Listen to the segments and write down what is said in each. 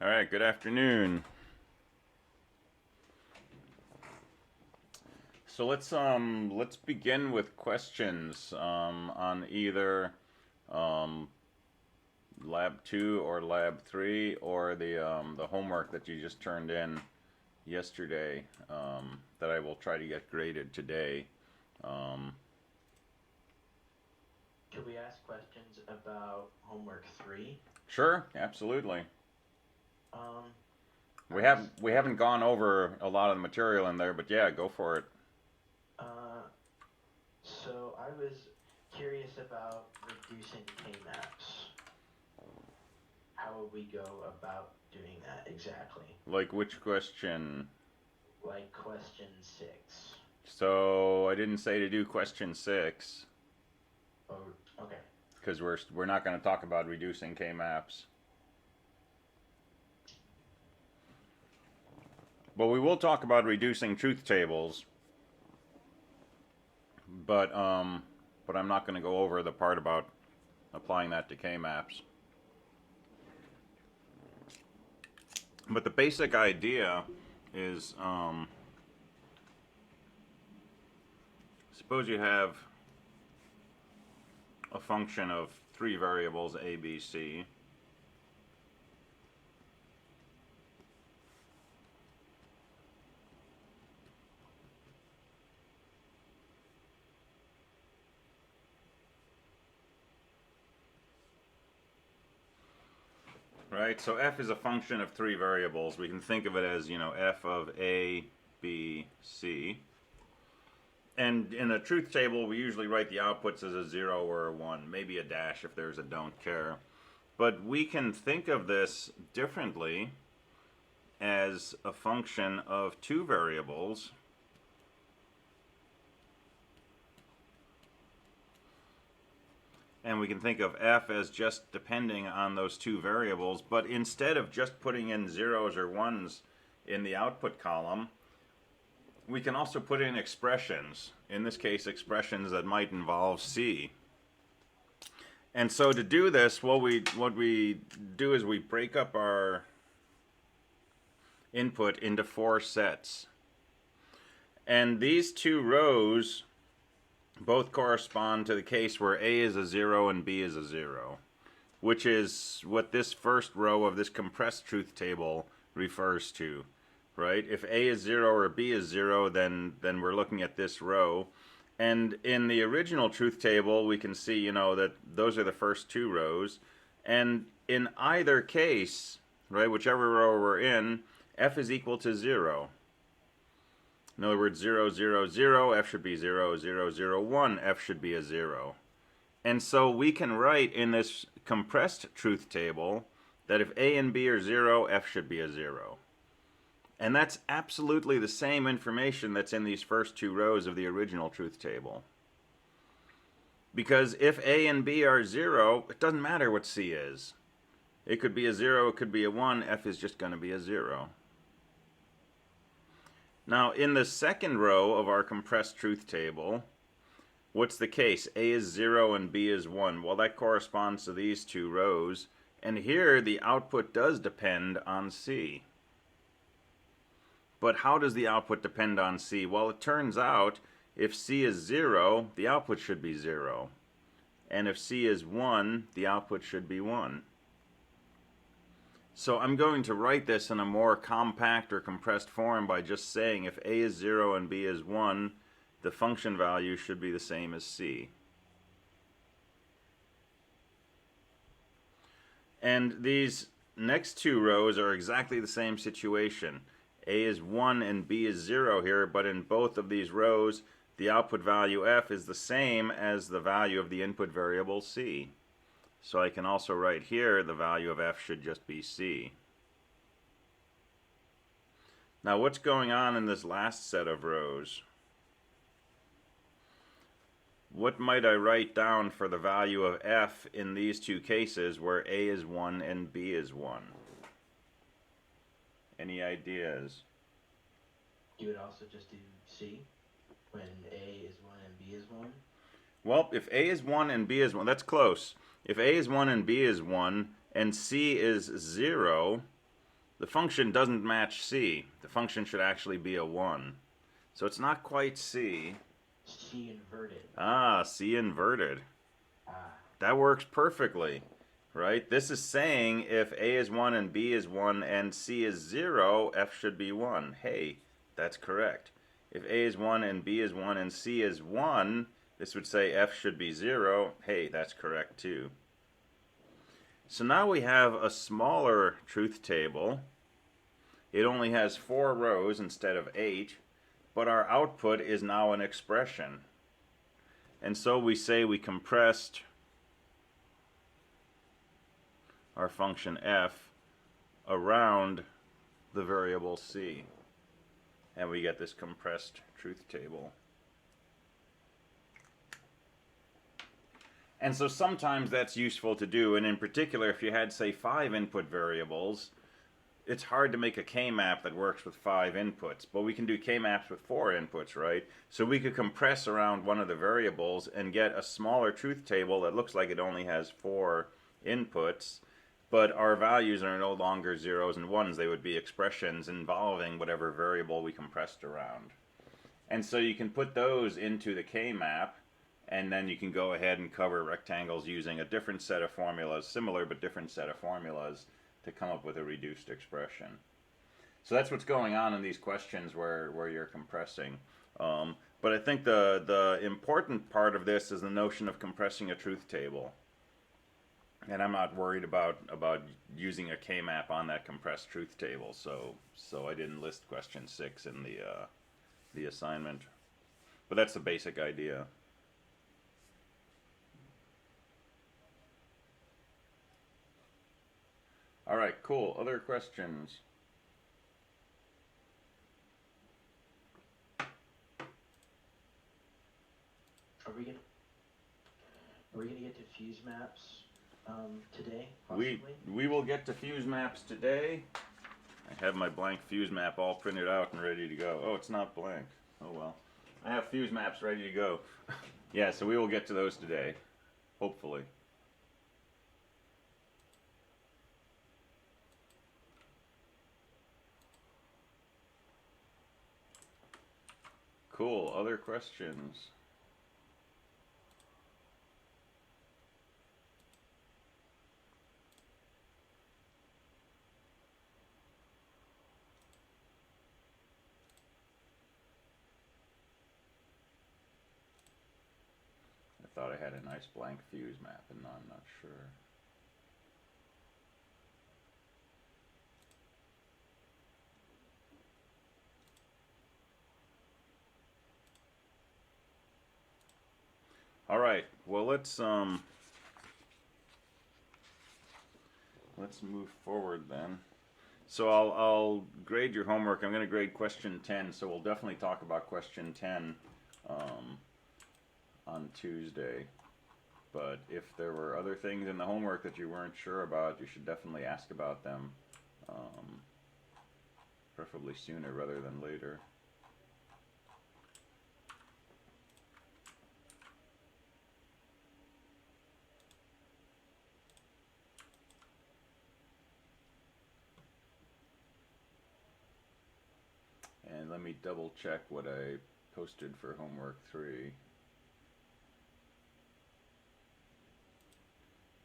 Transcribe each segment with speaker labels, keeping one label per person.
Speaker 1: All right, good afternoon. So let's begin with questions on either um, lab 2 or lab 3 or the homework that you just turned in yesterday that I will try to get graded today. Um,
Speaker 2: Could we ask questions about homework 3?
Speaker 1: sure, absolutely.
Speaker 2: Um, I
Speaker 1: We
Speaker 2: was
Speaker 1: haven't we haven't gone over a lot of the material in there, but yeah, go for it.
Speaker 2: uh, so I was curious about reducing K-maps. How would we go about doing that exactly?
Speaker 1: Like which question?
Speaker 2: Like question 6.
Speaker 1: So I didn't say to do question 6.
Speaker 2: Oh, okay.
Speaker 1: Because we're not going to talk about reducing K-maps. But we will talk about reducing truth tables. But I'm not going to go over the part about applying that to K-maps. But the basic idea is, suppose you have a function of three variables a, b, c. Right, so f is a function of three variables. We can think of it as, f of a, b, c. And in a truth table, we usually write the outputs as a 0 or a 1, maybe a dash if there's a don't care. But we can think of this differently as a function of two variables. And we can think of f as just depending on those two variables. But instead of just putting in zeros or ones in the output column, we can also put in expressions. In this case, expressions that might involve c. And so to do this, what we do is we break up our input into four sets. And these two rows both correspond to the case where a is a 0 and b is a 0, which is what this first row of this compressed truth table refers to, right? If a is 0 or b is 0, then we're looking at this row. And in the original truth table, we can see, that those are the first two rows. And in either case, right, whichever row we're in, f is equal to 0. In other words, 0, 0, 0, f should be 0, 0, 0, 1, f should be a 0. And so we can write in this compressed truth table that if a and b are 0, f should be a 0. And that's absolutely the same information that's in these first two rows of the original truth table. Because if a and b are 0, it doesn't matter what c is. It could be a 0, it could be a 1, f is just going to be a 0. Now, in the second row of our compressed truth table, what's the case? A is 0 and b is 1. Well, that corresponds to these two rows. And here, the output does depend on c. But how does the output depend on c? Well, it turns out if c is 0, the output should be 0. And if c is 1, the output should be 1. So I'm going to write this in a more compact or compressed form by just saying if a is 0 and b is 1, the function value should be the same as c. And these next two rows are exactly the same situation. A is 1 and b is 0 here, but in both of these rows, the output value f is the same as the value of the input variable c. So I can also write here the value of f should just be c. Now what's going on in this last set of rows? What might I write down for the value of f in these two cases where a is 1 and b is 1? Any ideas?
Speaker 2: You would also just do C when A is 1 and B is 1?
Speaker 1: Well, if a is 1 and b is 1, that's close. If a is 1 and b is 1 and c is 0, the function doesn't match C. The function should actually be a 1. So it's not quite C.
Speaker 2: C inverted.
Speaker 1: Ah, C inverted.
Speaker 2: Ah.
Speaker 1: That works perfectly, right? This is saying if A is 1 and B is 1 and C is 0, F should be 1. Hey, that's correct. If A is 1 and B is 1 and C is 1, this would say F should be 0. Hey, that's correct too. So now we have a smaller truth table. It only has 4 rows instead of 8, but our output is now an expression. And so we say we compressed our function f around the variable c. And we get this compressed truth table. And so sometimes that's useful to do, and in particular if you had, say, 5 input variables, it's hard to make a k-map that works with 5 inputs, but we can do k-maps with 4 inputs, right? So we could compress around one of the variables and get a smaller truth table that looks like it only has 4 inputs, but our values are no longer zeros and ones. They would be expressions involving whatever variable we compressed around. And so you can put those into the k-map, and then you can go ahead and cover rectangles using a different set of formulas, similar but different set of formulas, to come up with a reduced expression. So that's what's going on in these questions where you're compressing. But I think the important part of this is the notion of compressing a truth table. And I'm not worried about using a k-map on that compressed truth table, so I didn't list question 6 in the assignment. But that's the basic idea. All right, cool. Other questions?
Speaker 2: Are we gonna get to fuse maps today? Possibly?
Speaker 1: We will get to fuse maps today. I have my blank fuse map all printed out and ready to go. Oh, it's not blank. Oh well. I have fuse maps ready to go. Yeah, so we will get to those today, hopefully. Cool. Other questions? I thought I had a nice blank fuse map, and now I'm not sure. All right. Well, let's move forward then. So I'll grade your homework. I'm going to grade question 10, so we'll definitely talk about question 10 on Tuesday. But if there were other things in the homework that you weren't sure about, you should definitely ask about them, preferably sooner rather than later. And let me double check what I posted for homework 3.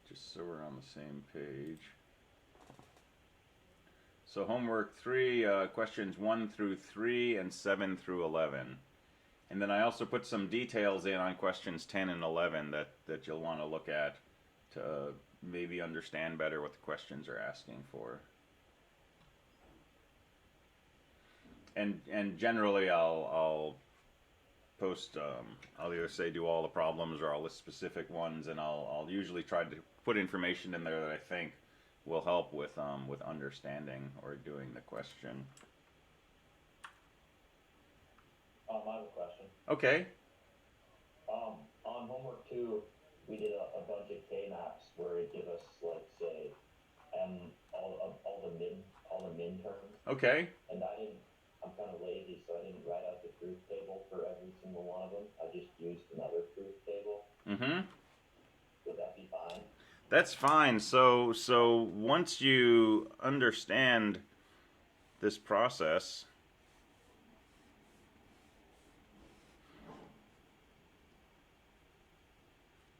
Speaker 1: Just so we're on the same page. So homework 3, questions 1 through 3 and 7 through 11. And then I also put some details in on questions 10 and 11 that you'll want to look at to maybe understand better what the questions are asking for. And generally I'll post, I'll either say do all the problems or I'll list specific ones, and I'll usually try to put information in there that I think will help with understanding or doing the question.
Speaker 3: I have a question.
Speaker 1: Okay.
Speaker 3: On homework 2, we did a bunch of k-maps where it give us, like, say, all the min terms.
Speaker 1: Okay.
Speaker 3: And I'm kind of lazy, so I didn't write out the truth table for every single one of them. I just used another truth table.
Speaker 1: Mm-hmm.
Speaker 3: Would that be fine?
Speaker 1: That's fine. So once you understand this process.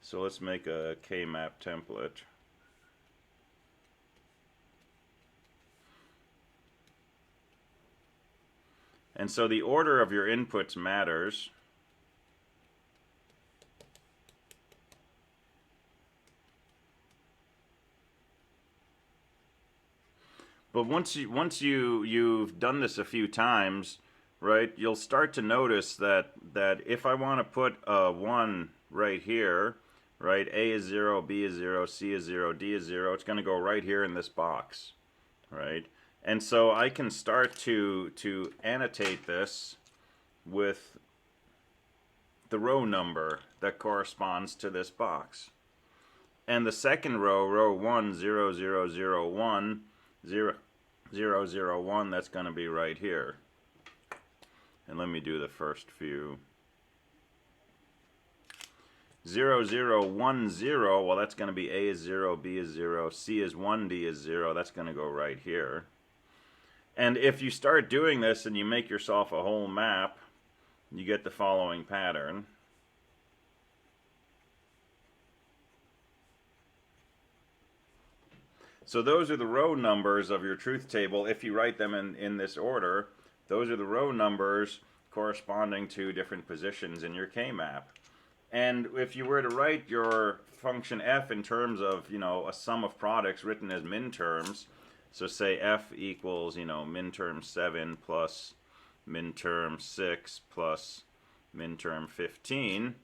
Speaker 1: So let's make a K-map template. And so the order of your inputs matters. But once you've done this a few times, right, you'll start to notice that if I want to put a 1 right here, right, A is 0, B is 0, C is 0, D is 0, it's going to go right here in this box, right? And so I can start to annotate this with the row number that corresponds to this box. And the second row, row 1, 0, 0, 0, 1, 0, 0, 0, 1, that's going to be right here. And let me do the first few. 0, 0, 1, 0, well, that's going to be A is 0, B is 0, C is 1, D is 0, that's going to go right here. And if you start doing this and you make yourself a whole map, you get the following pattern. So those are the row numbers of your truth table. If you write them in this order, those are the row numbers corresponding to different positions in your K-map. And if you were to write your function f in terms of, a sum of products written as minterms, so say f equals, minterm 7 plus minterm 6 plus minterm 15,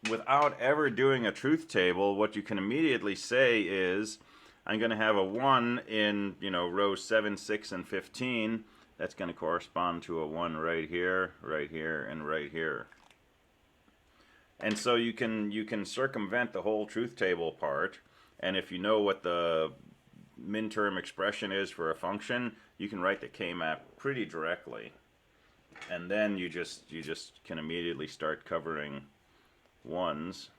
Speaker 1: without ever doing a truth table, what you can immediately say is, I'm going to have a 1 in, rows 7, 6, and 15. That's going to correspond to a 1 right here, and right here. And so you can circumvent the whole truth table part, and if you know what the minterm expression is for a function, you can write the K-map pretty directly. And then you just can immediately start covering ones,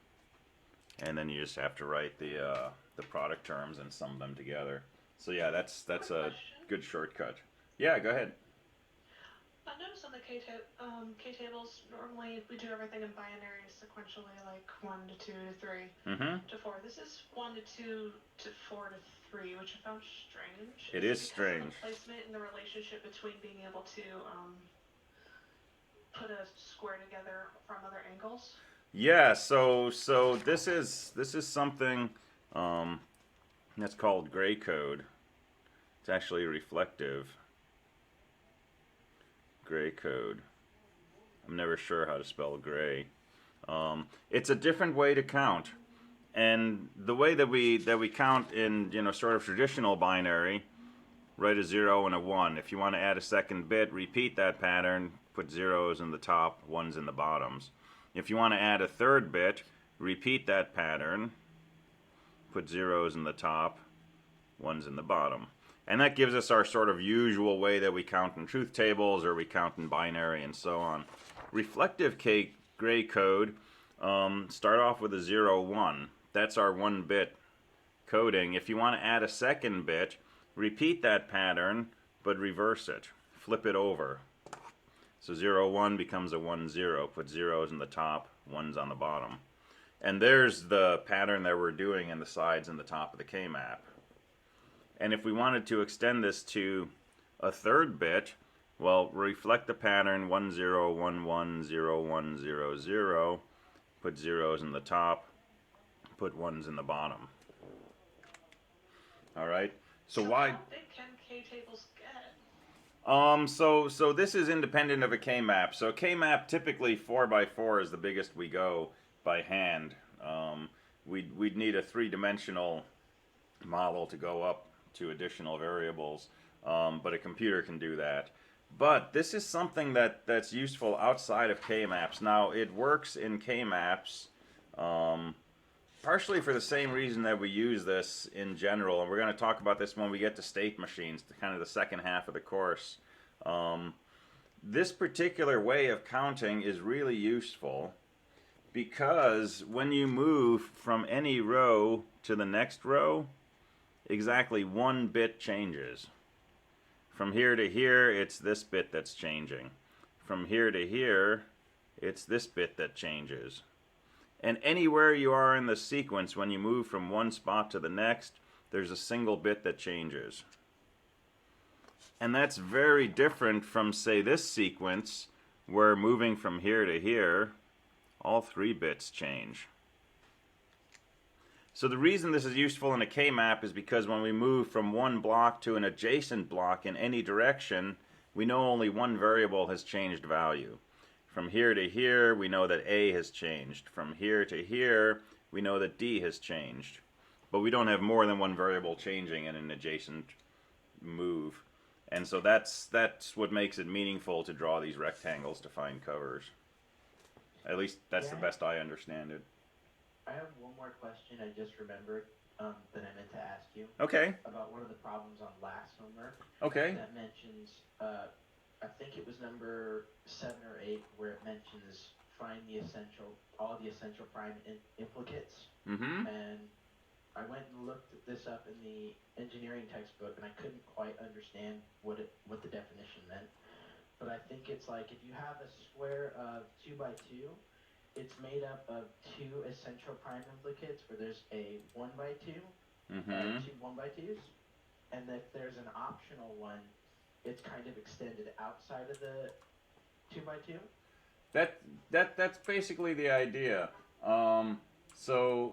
Speaker 1: and then you just have to write the product terms and sum them together. So yeah, that's a good shortcut. Yeah, go ahead.
Speaker 4: I noticed on the K-tables, normally we do everything in binary sequentially, like 1 to 2 to 3 to 4. This is 1 to 2 to 4 to 3, which I found strange.
Speaker 1: It is strange.
Speaker 4: Of the placement and the relationship between being able to put a square together from other angles.
Speaker 1: Yeah, so this is something that's called gray code. It's actually reflective gray code. I'm never sure how to spell gray. It's a different way to count, and the way that we count in sort of traditional binary, write a 0 and a 1. If you want to add a second bit, repeat that pattern, put zeros in the top, ones in the bottoms. If you want to add a third bit, repeat that pattern, put zeros in the top, ones in the bottom. And that gives us our sort of usual way that we count in truth tables, or we count in binary, and so on. Reflective gray code, start off with a 0, 1. That's our 1-bit coding. If you want to add a second bit, repeat that pattern, but reverse it. Flip it over. So 0, 1 becomes a 1, 0. Put zeros in the top, ones on the bottom. And there's the pattern that we're doing in the sides and the top of the K-map. And if we wanted to extend this to a third bit, well, reflect the pattern 1, 0, 1, 1, 0, 1, 0, 0. Put zeros in the top, put ones in the bottom. All right. So why?
Speaker 4: How big can K-tables get?
Speaker 1: So this is independent of a K-map. So a K-map, typically 4x4 is the biggest we go by hand. We'd need a 3-dimensional model to go up to additional variables, but a computer can do that. But this is something that's useful outside of K-maps. Now, it works in K-maps partially for the same reason that we use this in general, and we're going to talk about this when we get to state machines, kind of the second half of the course. This particular way of counting is really useful because when you move from any row to the next row, exactly 1 bit changes. From here to here, it's this bit that's changing. From here to here, it's this bit that changes. And anywhere you are in the sequence, when you move from one spot to the next, there's a single bit that changes. And that's very different from, say, this sequence, where moving from here to here, all 3 bits change. So the reason this is useful in a K-map is because when we move from one block to an adjacent block in any direction, we know only one variable has changed value. From here to here, we know that A has changed. From here to here, we know that D has changed. But we don't have more than one variable changing in an adjacent move. And so that's what makes it meaningful to draw these rectangles to find covers. At least that's the best I understand it.
Speaker 2: I have one more question I just remembered that I meant to ask you.
Speaker 1: Okay.
Speaker 2: About one of the problems on last homework.
Speaker 1: Okay.
Speaker 2: That mentions, I think it was number 7 or 8, where it mentions find all the essential prime implicates.
Speaker 1: Mm-hmm.
Speaker 2: And I went and looked this up in the engineering textbook, and I couldn't quite understand what the definition meant. But I think it's like if you have a square of 2 by 2. It's made up of 2 essential prime implicates where there's a 1 by 2, 2 1 by 2s, and if there's an optional one, it's kind of extended outside of the 2 by 2.
Speaker 1: That's basically the idea. So.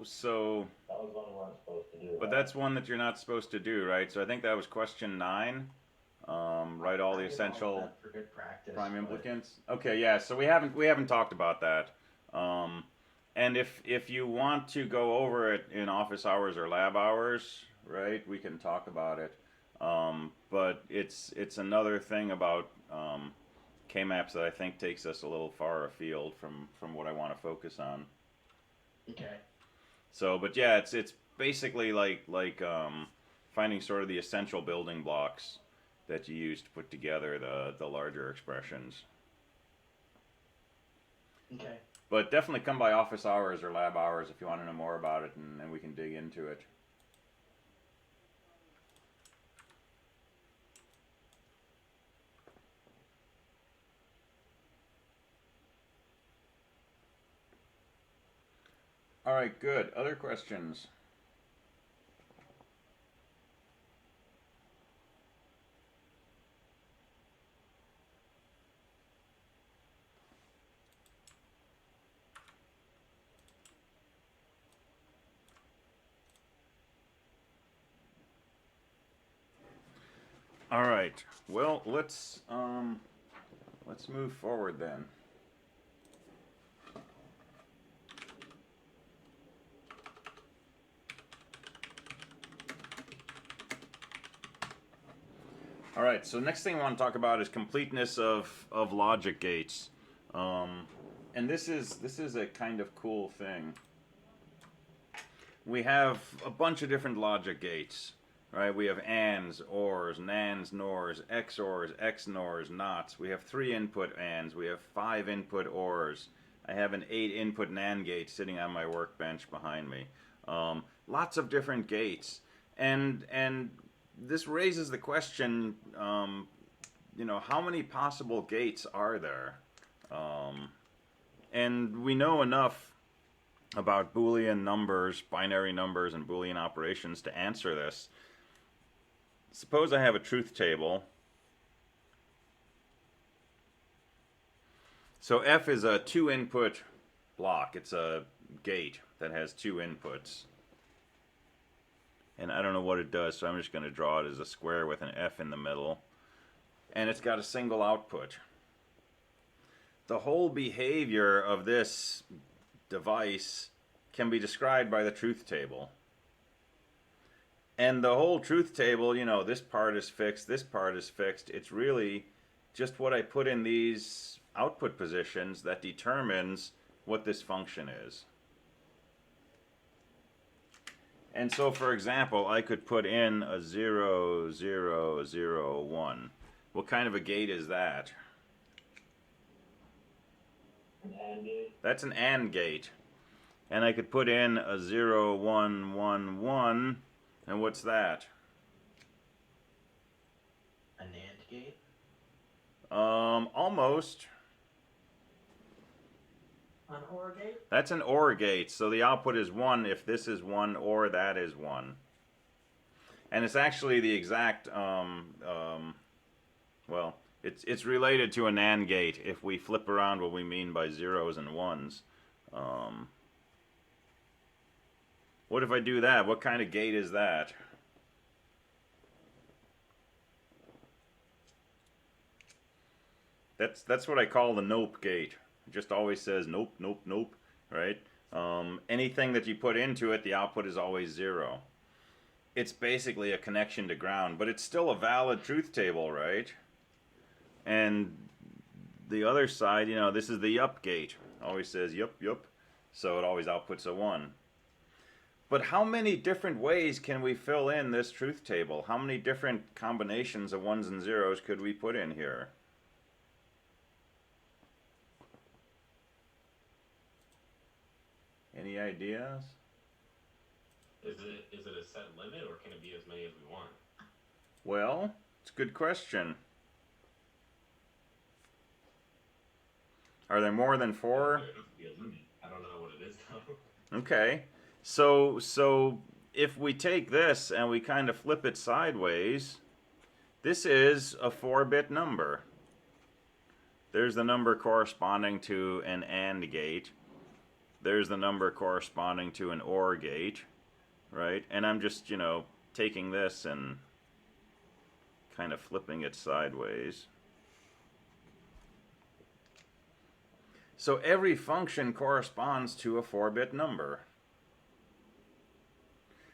Speaker 3: That was one we weren't supposed to do.
Speaker 1: But that's one that you're not supposed to do, right? So I think that was question 9. Write all the essential
Speaker 2: for good practice,
Speaker 1: prime implicants. Okay, yeah. So we haven't talked about that. And if you want to go over it in office hours or lab hours, right, we can talk about it. But it's another thing about K-maps that I think takes us a little far afield from what I want to focus on.
Speaker 2: Okay.
Speaker 1: So, but yeah, it's basically like finding sort of the essential building blocks that you use to put together the larger expressions.
Speaker 2: Okay.
Speaker 1: But definitely come by office hours or lab hours if you want to know more about it, and we can dig into it. All right, good. Other questions? All right. Well, let's move forward then. All right. So next thing I want to talk about is completeness of logic gates, and this is a kind of cool thing. We have a bunch of different logic gates. Right, we have ANDs, ORs, NANDs, NORs, XORs, XNORs, NOTs. We have 3 input ANDs. We have 5 input ORs. I have an 8 input NAND gate sitting on my workbench behind me. Lots of different gates, and this raises the question, how many possible gates are there? And we know enough about Boolean numbers, binary numbers, and Boolean operations to answer this. Suppose I have a truth table. So F is a 2-input block. It's a gate that has 2 inputs. And I don't know what it does, so I'm just going to draw it as a square with an F in the middle. And it's got a single output. The whole behavior of this device can be described by the truth table. And the whole truth table, this part is fixed, this part is fixed. It's really just what I put in these output positions that determines what this function is. And so, for example, I could put in a 0, 0, 0, 1. What kind of a gate is that?
Speaker 3: An AND gate?
Speaker 1: That's an AND gate. And I could put in a 0, 1, 1, 1. And what's that?
Speaker 2: A NAND gate?
Speaker 1: Almost.
Speaker 5: An OR gate?
Speaker 1: That's an OR gate. So the output is 1 if this is 1 or that is 1. And it's actually the exact, well, it's related to a NAND gate if we flip around what we mean by zeros and ones. What if I do that? What kind of gate is that? That's what I call the nope gate. It just always says nope, nope, nope, right? Anything that you put into it, the output is always 0. It's basically a connection to ground, but it's still a valid truth table, right? And the other side, you know, this is the yup gate. Always says yup, yup. So it always outputs a 1. But how many different ways can we fill in this truth table? How many different combinations of 1s and 0s could we put in here? Any ideas?
Speaker 6: Is it a set limit, or can it be as many as we want?
Speaker 1: Well, it's a good question. Are there more than 4?
Speaker 6: There has to be a limit. I don't know what it is though.
Speaker 1: Okay. So if we take this and we kind of flip it sideways, this is a 4-bit number. There's the number corresponding to an AND gate. There's the number corresponding to an OR gate, right? And I'm just, you know, taking this and kind of flipping it sideways. So every function corresponds to a 4-bit number.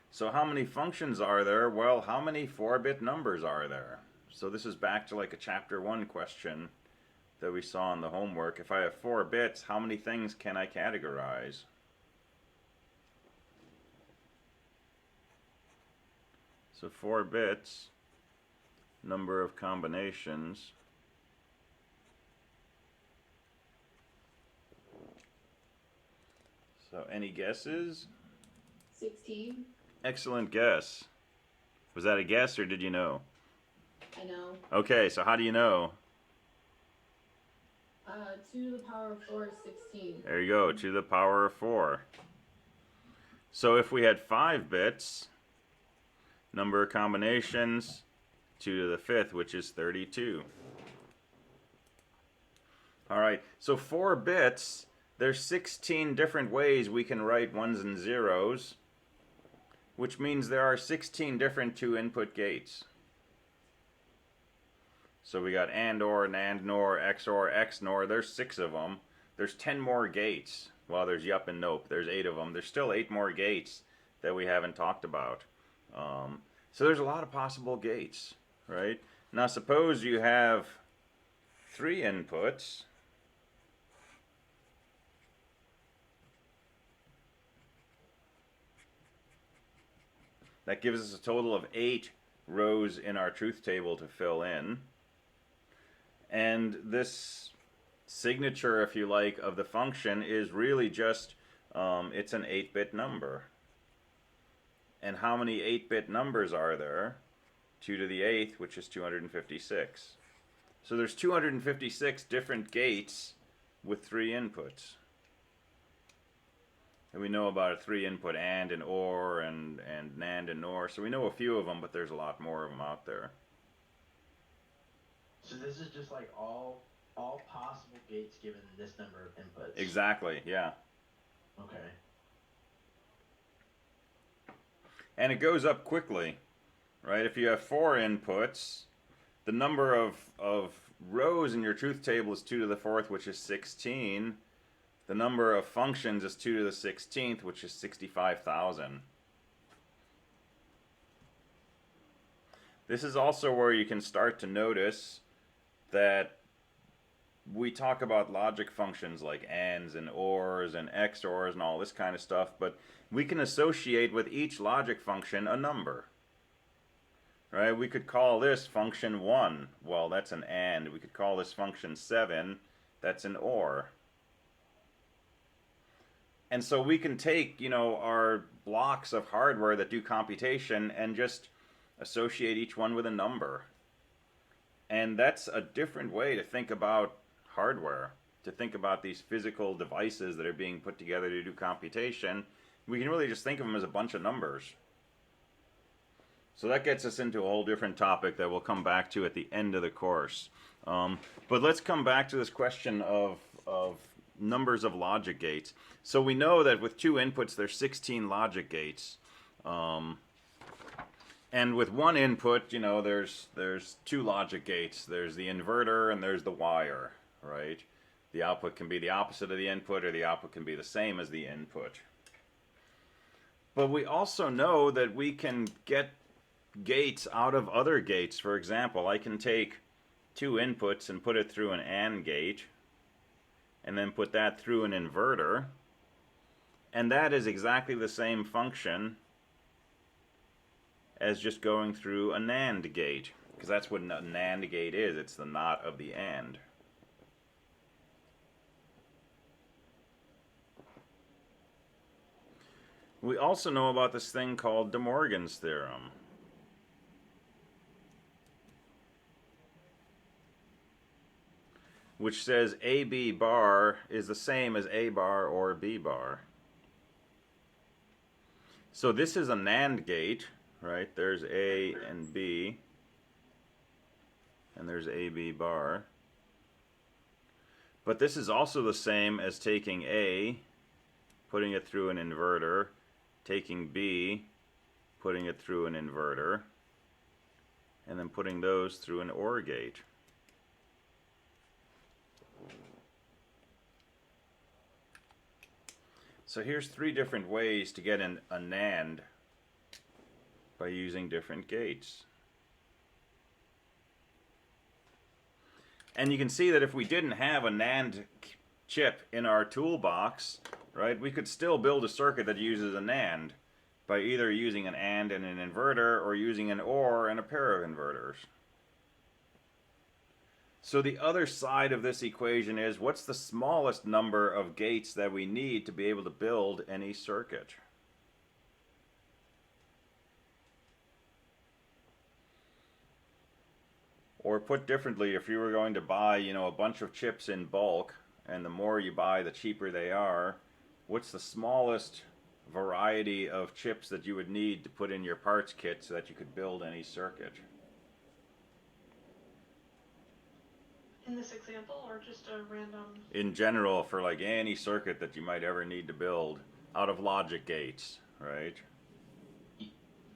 Speaker 1: So how many functions are there? Well, how many 4-bit numbers are there? So this is back to like a chapter 1 question that we saw in the homework. If I have 4 bits, how many things can I categorize? So 4 bits, number of combinations. So any guesses?
Speaker 7: 16.
Speaker 1: Excellent guess. Was that a guess or did you know?
Speaker 7: I know.
Speaker 1: Okay, so how do you know?
Speaker 7: 2 to the power of 4 is 16.
Speaker 1: There you go, 2 to the power of 4. So if we had 5 bits, number of combinations, 2 to the 5th, which is 32. All right, so 4 bits, there's 16 different ways we can write 1s and 0s, which means there are 16 different 2-input gates. So we got AND OR, NAND NOR, XOR, XNOR. There's 6 of them. There's 10 more gates. Well, there's yup and nope. There's 8 of them. There's still 8 more gates that we haven't talked about. So there's a lot of possible gates, right? Now suppose you have 3 inputs. That gives us a total of 8 rows in our truth table to fill in. And this signature, if you like, of the function is really just, it's an 8-bit number. And how many 8-bit numbers are there? 2 to the 8th, which is 256. So there's 256 different gates with 3 inputs. And we know about a 3-input AND and OR and NAND and NOR. So we know a few of them, but there's a lot more of them out there.
Speaker 2: So this is just like all possible gates given this number of inputs.
Speaker 1: Exactly, yeah.
Speaker 2: Okay.
Speaker 1: And it goes up quickly, right? If you have 4 inputs, the number of rows in your truth table is 2 to the 4th, which is 16. The number of functions is 2 to the 16th, which is 65,000. This is also where you can start to notice that we talk about logic functions like ANDs and ORs and XORs and all this kind of stuff, but we can associate with each logic function a number. Right? We could call this function 1. Well, that's an AND. We could call this function 7. That's an OR. And so we can take, you know, our blocks of hardware that do computation and just associate each one with a number. And that's a different way to think about hardware, to think about these physical devices that are being put together to do computation. We can really just think of them as a bunch of numbers. So that gets us into a whole different topic that we'll come back to at the end of the course. But let's come back to this question of numbers of logic gates. So we know that with 2 inputs, there's 16 logic gates. And with 1 input, you know, there's 2 logic gates. There's the inverter and there's the wire, right? The output can be the opposite of the input, or the output can be the same as the input. But we also know that we can get gates out of other gates. For example, I can take 2 inputs and put it through an AND gate, and then put that through an inverter, and that is exactly the same function as just going through a NAND gate, because that's what a NAND gate is. It's the not of the AND. We also know about this thing called De Morgan's theorem, which says AB bar is the same as A bar or B bar. So this is a NAND gate, right? There's A and B, and there's AB bar. But this is also the same as taking A, putting it through an inverter, taking B, putting it through an inverter, and then putting those through an OR gate. So here's 3 different ways to get a NAND by using different gates. And you can see that if we didn't have a NAND chip in our toolbox, right, we could still build a circuit that uses a NAND by either using an AND and an inverter, or using an OR and a pair of inverters. So the other side of this equation is, what's the smallest number of gates that we need to be able to build any circuit? Or put differently, if you were going to buy, you know, a bunch of chips in bulk, and the more you buy, the cheaper they are, what's the smallest variety of chips that you would need to put in your parts kit so that you could build any circuit?
Speaker 4: In this example, or just a random?
Speaker 1: In general, for like any circuit that you might ever need to build out of logic gates, right?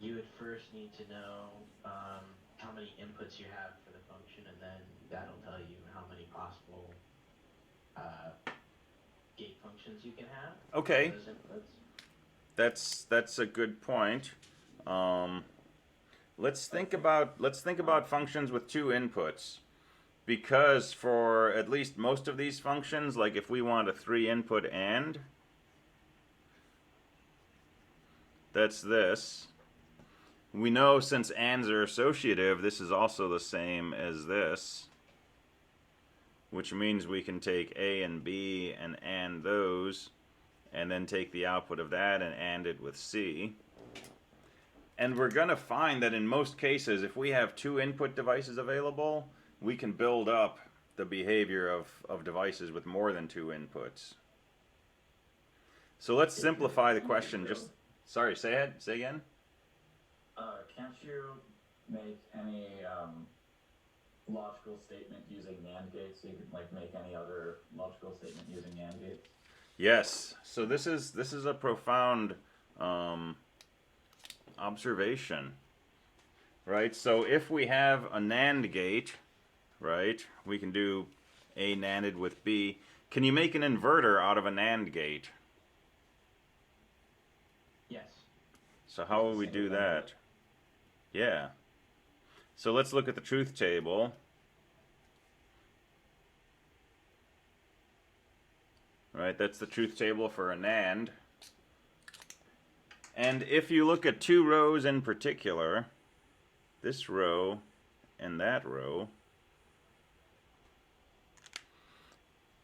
Speaker 2: You would first need to know how many inputs you have for the function, and then that'll tell you how many possible gate functions you can have.
Speaker 1: Okay.
Speaker 2: For those inputs.
Speaker 1: That's a good point. Let's think about functions with 2 inputs. Because for at least most of these functions, like if we want a 3 input AND, that's this. We know since ANDs are associative, this is also the same as this, which means we can take A and B and AND those, and then take the output of that and AND it with C. And we're going to find that in most cases, if we have 2 input devices available, we can build up the behavior of devices with more than 2 inputs. So let's simplify the question. Sorry, say again?
Speaker 5: Can't you make any logical statement using NAND gates? So you could like make any other logical statement using NAND gates?
Speaker 1: Yes. So this is a profound observation, right? So if we have a NAND gate, right, we can do A NANDed with B. Can you make an inverter out of a NAND gate?
Speaker 2: Yes.
Speaker 1: So how will we do that? Yeah. So let's look at the truth table. Right, that's the truth table for a NAND. And if you look at 2 rows in particular, this row and that row,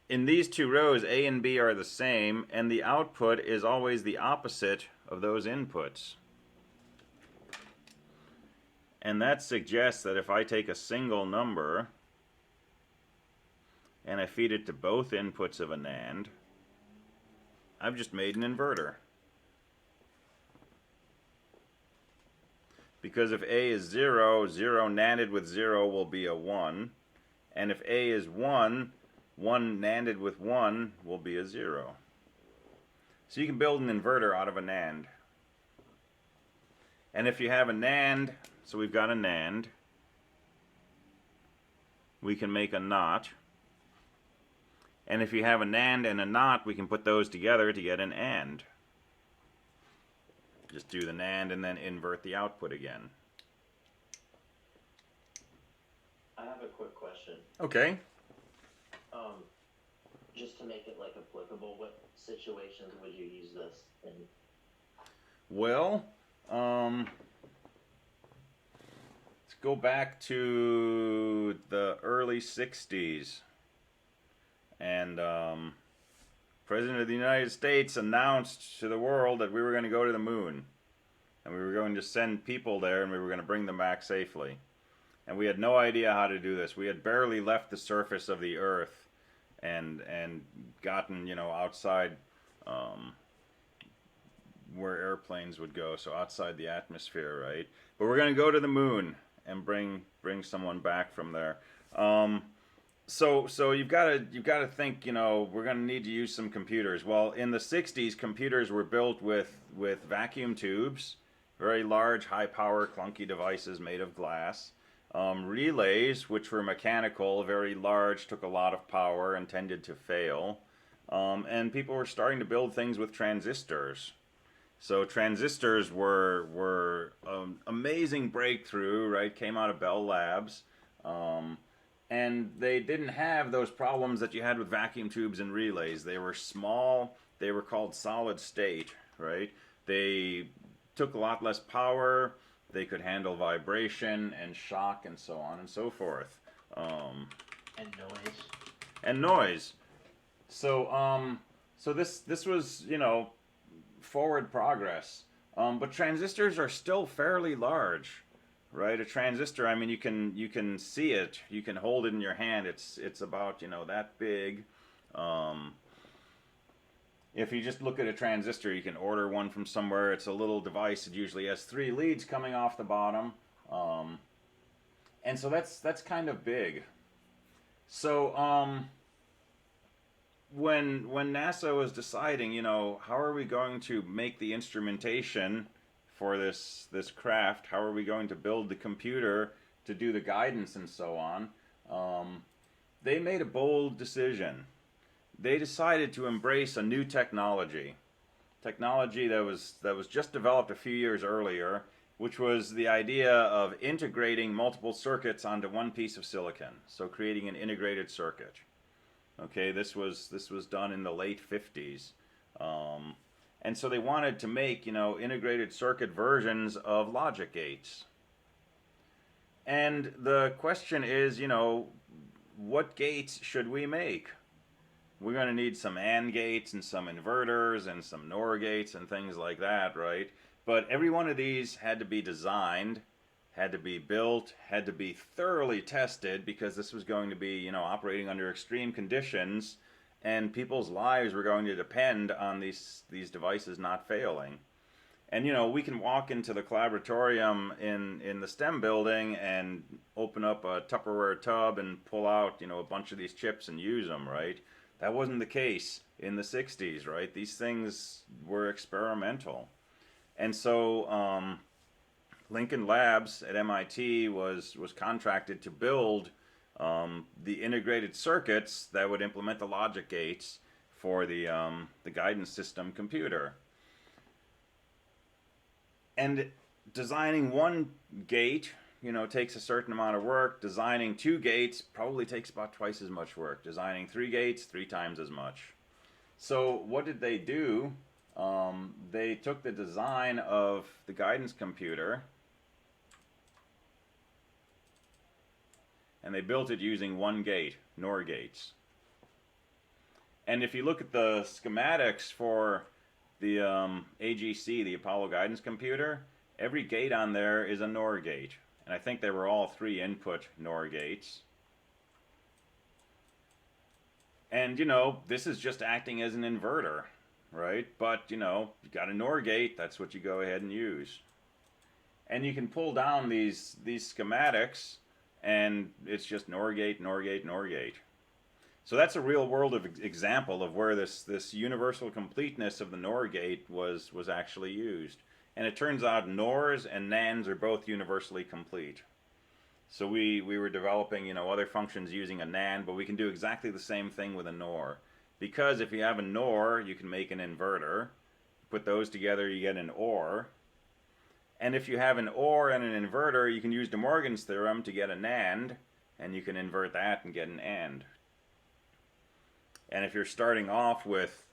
Speaker 1: in these 2 rows, A and B are the same, and the output is always the opposite of those inputs. And that suggests that if I take a single number and I feed it to both inputs of a NAND, I've just made an inverter. Because if A is 0, 0 NANDed with 0 will be a 1. And if A is 1, 1 NANDed with 1 will be a 0. So you can build an inverter out of a NAND. And if you have a NAND, so we've got a NAND, we can make a NOT. And if you have a NAND and a NOT, we can put those together to get an AND. Just do the NAND and then invert the output again.
Speaker 8: I have a quick question.
Speaker 1: Okay.
Speaker 8: Just to make it like applicable, what situations would you use this in?
Speaker 1: Well, let's go back to the early 60s. And President of the United States announced to the world that we were going to go to the moon. And we were going to send people there and we were going to bring them back safely. And we had no idea how to do this. We had barely left the surface of the Earth and gotten, outside where airplanes would go, so outside the atmosphere, right? But we're going to go to the moon and bring someone back from there. So you've got to think, we're going to need to use some computers. Well, in the 60s, computers were built with vacuum tubes, very large, high-power, clunky devices made of glass. Relays, which were mechanical, very large, took a lot of power and tended to fail. And people were starting to build things with transistors. So transistors were an amazing breakthrough, right? Came out of Bell Labs. And they didn't have those problems that you had with vacuum tubes and relays. They were small. They were called solid state, right? They took a lot less power. They could handle vibration and shock and so on and so forth.
Speaker 2: And noise.
Speaker 1: And noise. So this was, forward progress. But transistors are still fairly large, right? A transistor, I mean, you can see it. You can hold it in your hand. It's about, that big. If you just look at a transistor, you can order one from somewhere. It's a little device. It usually has 3 leads coming off the bottom. And so that's kind of big. So when NASA was deciding, how are we going to make the instrumentation for this craft? How are we going to build the computer to do the guidance and so on? They made a bold decision. They decided to embrace a new technology that was just developed a few years earlier, which was the idea of integrating multiple circuits onto one piece of silicon, so creating an integrated circuit. Okay, this was done in the late 50s, and so they wanted to make integrated circuit versions of logic gates. And the question is, what gates should we make? We're going to need some AND gates and some inverters and some NOR gates and things like that, right? But every one of these had to be designed, had to be built, had to be thoroughly tested, because this was going to be, operating under extreme conditions, and people's lives were going to depend on these devices not failing. And, we can walk into the collaboratorium in the STEM building and open up a Tupperware tub and pull out, a bunch of these chips and use them, right? That wasn't the case in the 60s, right? These things were experimental. And so Lincoln Labs at MIT was contracted to build the integrated circuits that would implement the logic gates for the guidance system computer. And designing one gate, takes a certain amount of work. Designing 2 gates probably takes about twice as much work. Designing 3 gates, 3 times as much. So what did they do? They took the design of the guidance computer and they built it using 1 gate, NOR gates. And if you look at the schematics for the AGC, the Apollo Guidance Computer, every gate on there is a NOR gate. And I think they were all 3 input NOR gates. And, you know, this is just acting as an inverter, right? But, you know, you got a NOR gate, that's what you go ahead and use. And you can pull down these schematics, and it's just NOR gate, NOR gate, NOR gate. So that's a real world example of where this universal completeness of the NOR gate was actually used. And it turns out NORs and NANDs are both universally complete. So we were developing, you know, other functions using a NAND, but we can do exactly the same thing with a NOR. Because if you have a NOR, you can make an inverter. Put those together, you get an OR. And if you have an OR and an inverter, you can use De Morgan's theorem to get a NAND, and you can invert that and get an AND. And if you're starting off with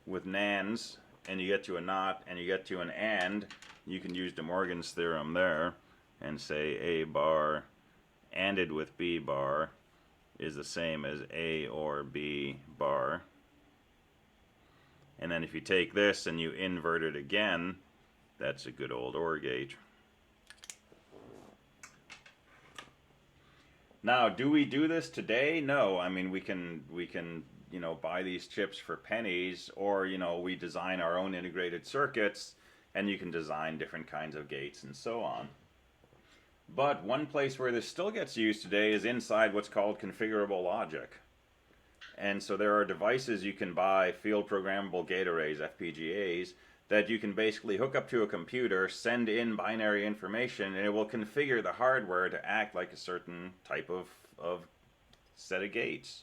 Speaker 1: NANDs, and you get to a NOT, and you get to an AND, you can use De Morgan's theorem there, and say A bar ANDed with B bar is the same as A or B bar. And then if you take this and you invert it again, that's a good old OR gate. Now, do we do this today? No. I mean, we can you know, buy these chips for pennies, or, you know, we design our own integrated circuits, and you can design different kinds of gates and so on. But one place where this still gets used today is inside what's called configurable logic. And so there are devices you can buy, field programmable gate arrays, FPGAs, that you can basically hook up to a computer, send in binary information, and it will configure the hardware to act like a certain type of set of gates.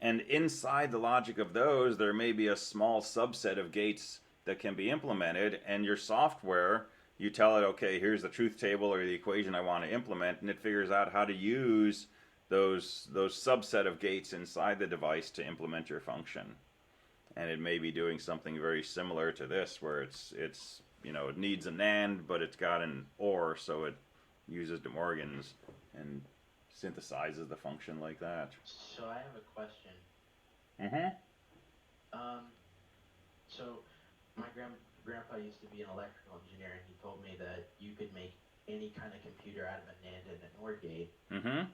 Speaker 1: And inside the logic of those, there may be a small subset of gates that can be implemented, and your software, you tell it, okay, here's the truth table or the equation I want to implement, and it figures out how to use those subset of gates inside the device to implement your function. And it may be doing something very similar to this, where it's you know, it needs a NAND, but it's got an OR, so it uses De Morgan's and synthesizes the function like that.
Speaker 2: So I have a question. So my grandpa used to be an electrical engineer, and he told me that you could make any kind of computer out of a NAND and an OR gate,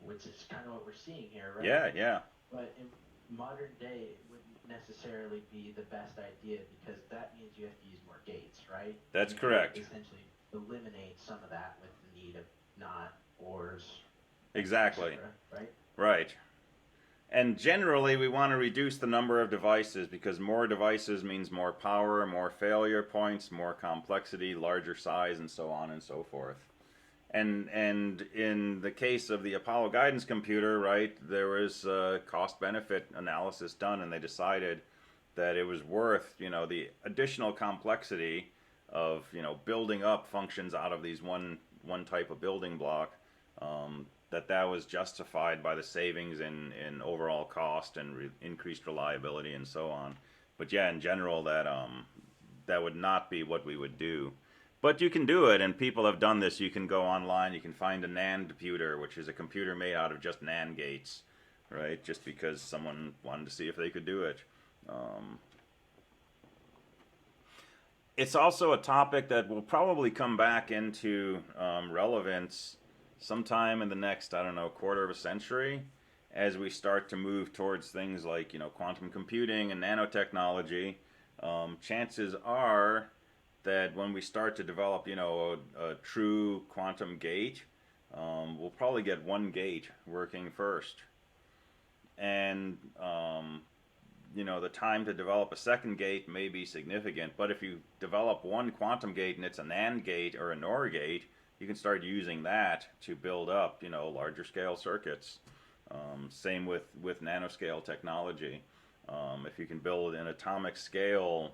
Speaker 2: which is kind of what we're seeing here, right?
Speaker 1: Yeah, yeah.
Speaker 2: But in modern day, it wouldn't necessarily be the best idea, because that means you have to use more gates, right?
Speaker 1: That's
Speaker 2: you
Speaker 1: correct.
Speaker 2: Essentially eliminate some of that with the need of NOT, ORs.
Speaker 1: Exactly.
Speaker 2: Right?
Speaker 1: Right. And generally, we want to reduce the number of devices, because more devices means more power, more failure points, more complexity, larger size, and so on and so forth. And in the case of the Apollo guidance computer, right, there was a cost-benefit analysis done, and they decided that it was worth, you know, the additional complexity of, you know, building up functions out of these one type of building block, that was justified by the savings in overall cost and increased reliability and so on. But yeah, in general, that would not be what we would do. But you can do it, and people have done this. You can go online, you can find a NAND computer, which is a computer made out of just NAND gates, right? Just because someone wanted to see if they could do it. It's also a topic that will probably come back into relevance sometime in the next, I don't know, quarter of a century, as we start to move towards things like, you know, quantum computing and nanotechnology. Chances are that when we start to develop, you know, a true quantum gate, we'll probably get one gate working first. And, you know, the time to develop a second gate may be significant, but if you develop one quantum gate and it's a NAND gate or a NOR gate, you can start using that to build up, you know, larger scale circuits. Same with nanoscale technology. If you can build an atomic scale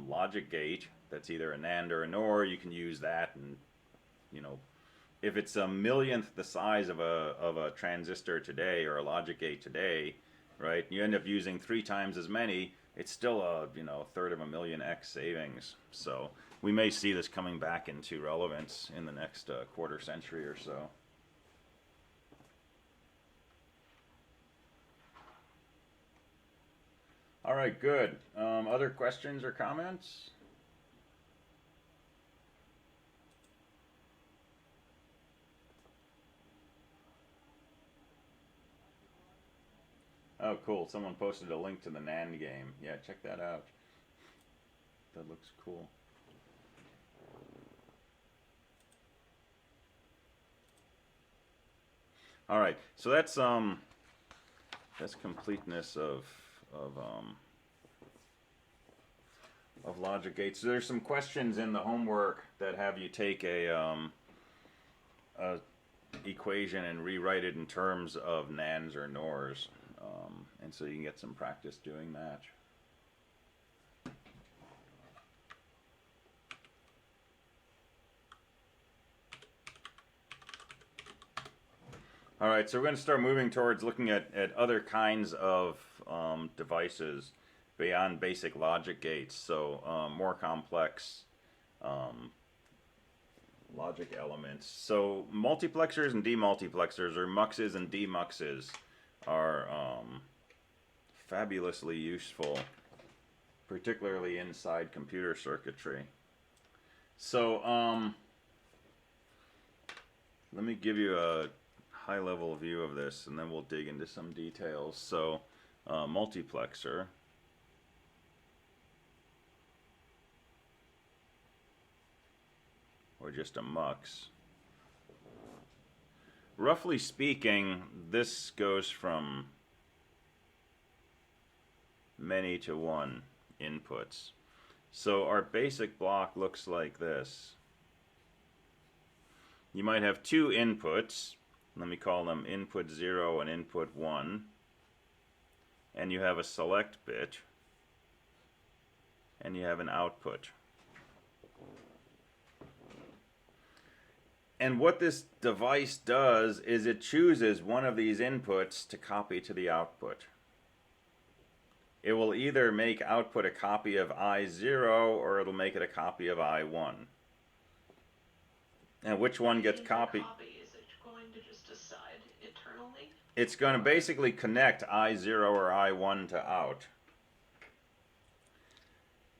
Speaker 1: logic gate that's either a NAND or a NOR, you can use that, and, you know, if it's a millionth the size of a transistor today or a logic gate today, right, you end up using 3 times as many, it's still a, you know, 1/3 of a million X savings. So we may see this coming back into relevance in the next quarter century or so. All right, good. Other questions or comments? Oh, cool. Someone posted a link to the NAND game. Yeah, check that out. That looks cool. All right, so that's completeness of logic gates. So there's some questions in the homework that have you take a equation and rewrite it in terms of NANDs or NORs, and so you can get some practice doing that. All right, so we're going to start moving towards looking at other kinds of devices beyond basic logic gates, so more complex logic elements. So multiplexers and demultiplexers, or muxes and demuxes, are fabulously useful, particularly inside computer circuitry. So let me give you a high-level view of this, and then we'll dig into some details. So multiplexer. Or just a mux. Roughly speaking, this goes from many to one inputs. So our basic block looks like this. You might have two inputs. Let me call them input 0 and input 1. And you have a select bit. And you have an output. And what this device does is it chooses one of these inputs to copy to the output. It will either make output a copy of I0 or it'll make it a copy of I1. And which one gets copied?
Speaker 4: Is it going to just decide internally?
Speaker 1: It's going to basically connect I0 or I1 to out.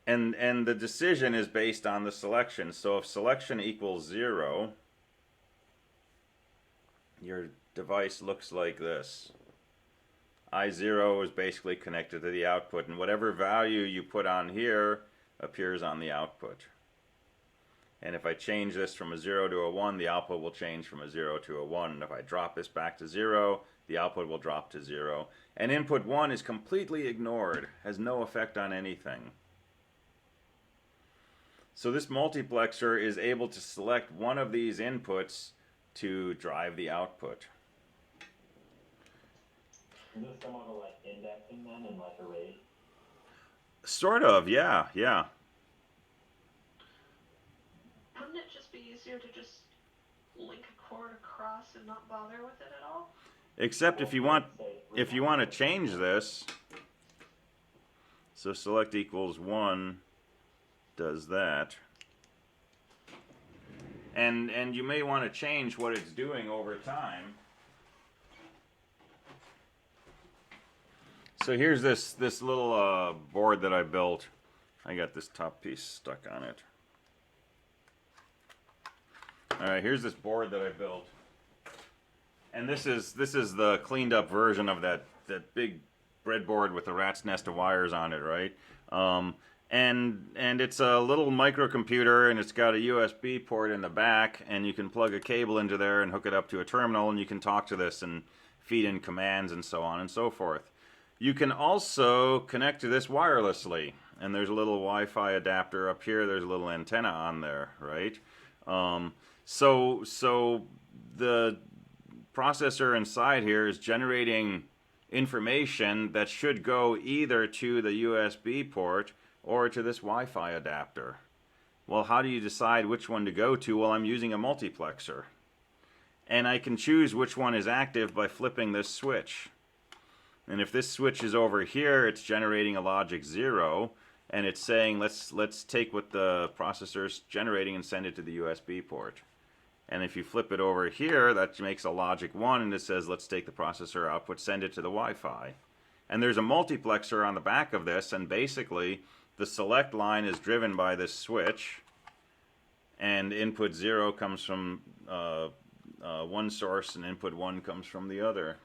Speaker 1: And the decision is based on the selection. So if selection equals 0, your device looks like this. I0 is basically connected to the output, and whatever value you put on here appears on the output. And if I change this from a 0 to a 1, the output will change from a 0 to a 1. And if I drop this back to 0, the output will drop to 0. And input 1 is completely ignored, has no effect on anything. So this multiplexer is able to select one of these inputs to drive the output.
Speaker 3: Is this somewhat of like indexing then in like arrays?
Speaker 1: Sort of, yeah.
Speaker 4: Wouldn't it just be easier to just link a cord across and not bother with it at all?
Speaker 1: Except if you want to change this, so select equals 1 does that. And you may want to change what it's doing over time. So here's this little board that I built. I got this top piece stuck on it. All right, here's this board that I built. And this is the cleaned up version of that big breadboard with the rat's nest of wires on it, right? And it's a little microcomputer, and it's got a USB port in the back, and you can plug a cable into there and hook it up to a terminal, and you can talk to this and feed in commands and so on and so forth. You can also connect to this wirelessly, and there's a little Wi-Fi adapter up here. There's a little antenna on there, right? So the processor inside here is generating information that should go either to the USB port or to this Wi-Fi adapter. Well, how do you decide which one to go to? Well, I'm using a multiplexer. And I can choose which one is active by flipping this switch. And if this switch is over here, it's generating a logic 0, and it's saying, let's take what the processor's generating and send it to the USB port. And if you flip it over here, that makes a logic 1, and it says, let's take the processor output, send it to the Wi-Fi. And there's a multiplexer on the back of this, and basically, the select line is driven by this switch, and input 0 comes from one source, and input 1 comes from the other.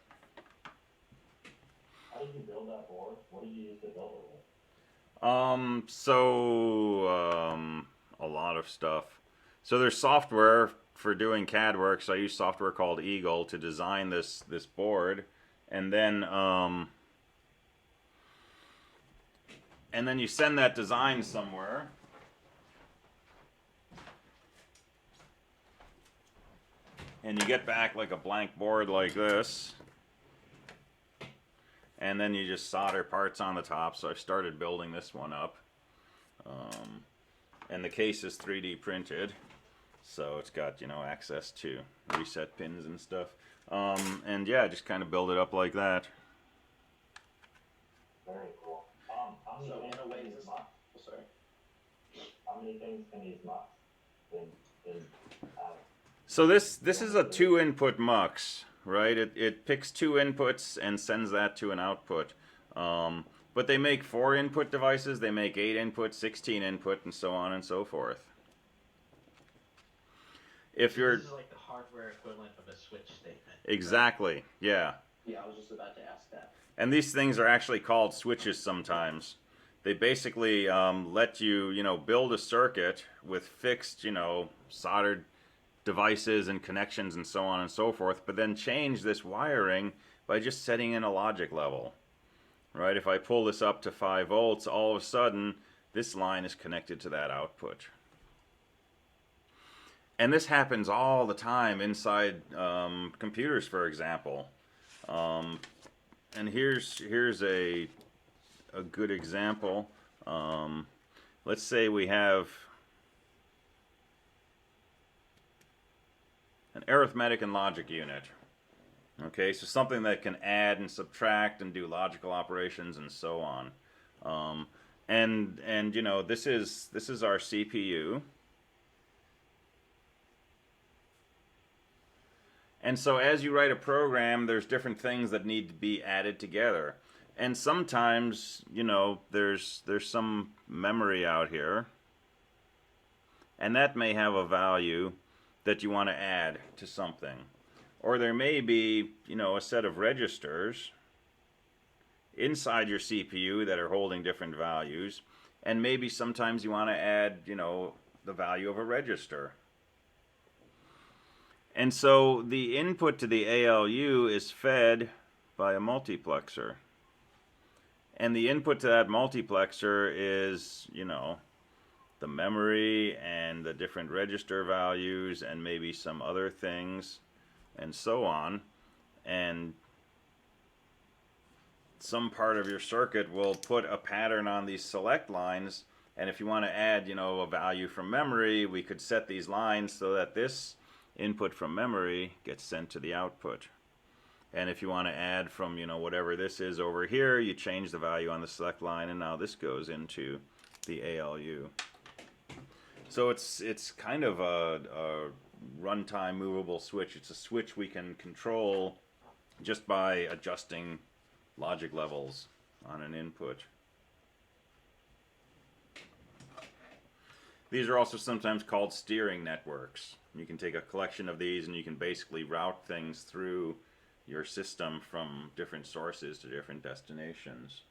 Speaker 3: How did you build that board? What did you use to build it with?
Speaker 1: A lot of stuff. So there's software for doing CAD work. So I use software called Eagle to design this board, and then you send that design somewhere. And you get back like a blank board like this. And then you just solder parts on the top. So I started building this one up. And the case is 3D printed. So it's got, you know, access to reset pins and stuff. And yeah, just kind of build it up like that.
Speaker 3: Very cool. How many
Speaker 8: So
Speaker 3: things
Speaker 8: in a way,
Speaker 3: can
Speaker 8: is
Speaker 3: these
Speaker 8: this?
Speaker 3: mux?
Speaker 8: Sorry.
Speaker 3: How many things can these mux? Have?
Speaker 1: So this is a 2-input mux, right? It picks 2 inputs and sends that to an output. But they make 4 input devices, they make 8 input, 16 input, and so on and so forth. If you're...
Speaker 2: This is like the hardware equivalent of a switch statement.
Speaker 1: Exactly, yeah.
Speaker 8: Yeah, I was just about to ask that.
Speaker 1: And these things are actually called switches sometimes. They basically let you, you know, build a circuit with fixed, you know, soldered devices and connections and so on and so forth, but then change this wiring by just setting in a logic level. Right? If I pull this up to 5 volts, all of a sudden this line is connected to that output. And this happens all the time inside computers, for example. And here's a good example. Let's say we have an arithmetic and logic unit. Okay, so something that can add and subtract and do logical operations and so on. And you know, this is our CPU. And so as you write a program, there's different things that need to be added together. And sometimes, you know, there's some memory out here, and that may have a value that you want to add to something. Or there may be, you know, a set of registers inside your CPU that are holding different values, and maybe sometimes you want to add, you know, the value of a register. And so the input to the ALU is fed by a multiplexer. And the input to that multiplexer is, you know, the memory and the different register values and maybe some other things and so on. And some part of your circuit will put a pattern on these select lines. And if you want to add, you know, a value from memory, we could set these lines so that this input from memory gets sent to the output. And if you want to add from, you know, whatever this is over here, you change the value on the select line, and now this goes into the ALU. So it's kind of a runtime movable switch. It's a switch we can control just by adjusting logic levels on an input. These are also sometimes called steering networks. You can take a collection of these and you can basically route things through your system from different sources to different destinations.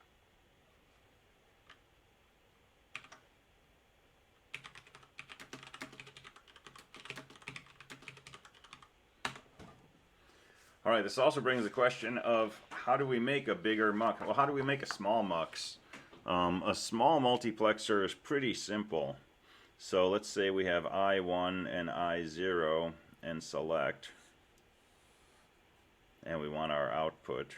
Speaker 1: All right, this also brings the question of how do we make a bigger mux? Well, how do we make a small mux? A small multiplexer is pretty simple. So let's say we have I1 and I0 and select, and we want our output.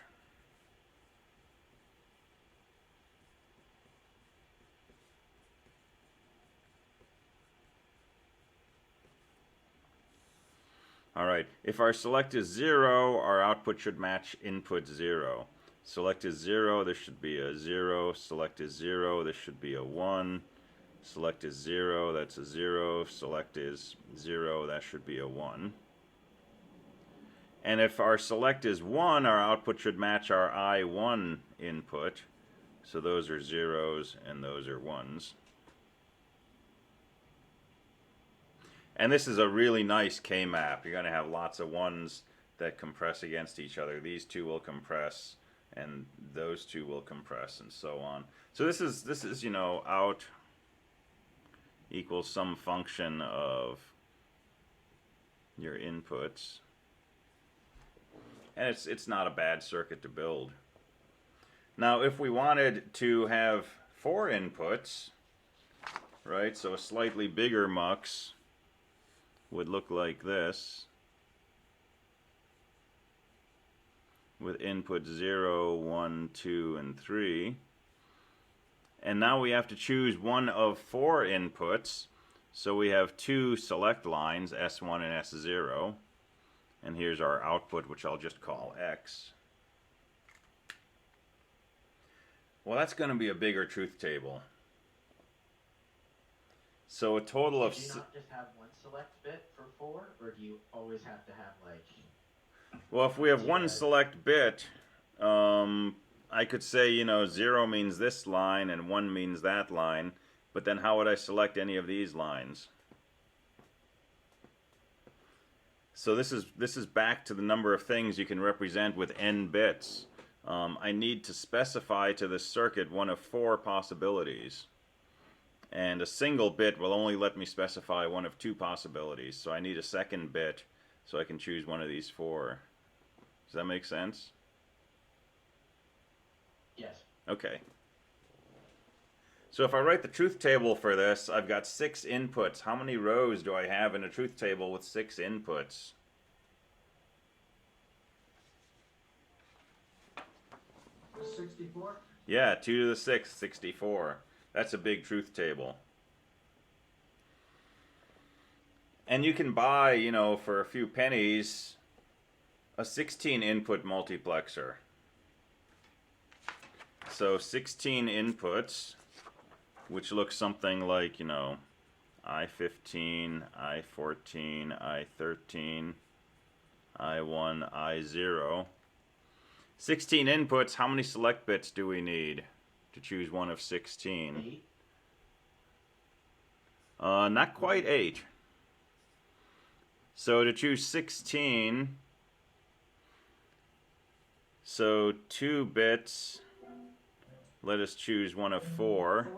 Speaker 1: All right, if our select is 0, our output should match input 0. Select is 0, this should be a 0. Select is 0, this should be a 1. Select is 0, that's a 0. Select is 0, that should be a 1. And if our select is 1, our output should match our I1 input. So those are 0s and those are 1s. And this is a really nice K-map. You're going to have lots of 1s that compress against each other. These two will compress, and those two will compress, and so on. So this is you know, out equals some function of your inputs, and it's not a bad circuit to build. Now, if we wanted to have 4 inputs, right? So a slightly bigger mux would look like this, with input 0, 1, 2, and 3. And now we have to choose one of 4 inputs. So we have 2 select lines, S1 and S0. And here's our output, which I'll just call X. Well, that's going to be a bigger truth table. So a total of...
Speaker 2: Do you not just have one select bit for 4, or do you always have to have, like...
Speaker 1: Well, if we have one select bit, I could say, you know, 0 means this line and 1 means that line, but then how would I select any of these lines? So this is back to the number of things you can represent with n bits. I need to specify to this circuit one of 4 possibilities. And a single bit will only let me specify one of 2 possibilities. So I need a second bit so I can choose one of these 4. Does that make sense?
Speaker 2: Yes.
Speaker 1: Okay. So if I write the truth table for this, I've got 6 inputs. How many rows do I have in a truth table with 6 inputs?
Speaker 2: $64?
Speaker 1: Yeah, 2 to the 6th, 64. That's a big truth table. And you can buy, you know, for a few pennies, a 16 input multiplexer. So 16 inputs, which looks something like, you know, I15, I14, I13, I1, I0. 16 inputs, how many select bits do we need to choose one of 16?
Speaker 2: 8?
Speaker 1: Not quite 8. So to choose 16, so 2 bits, let us choose one of 4.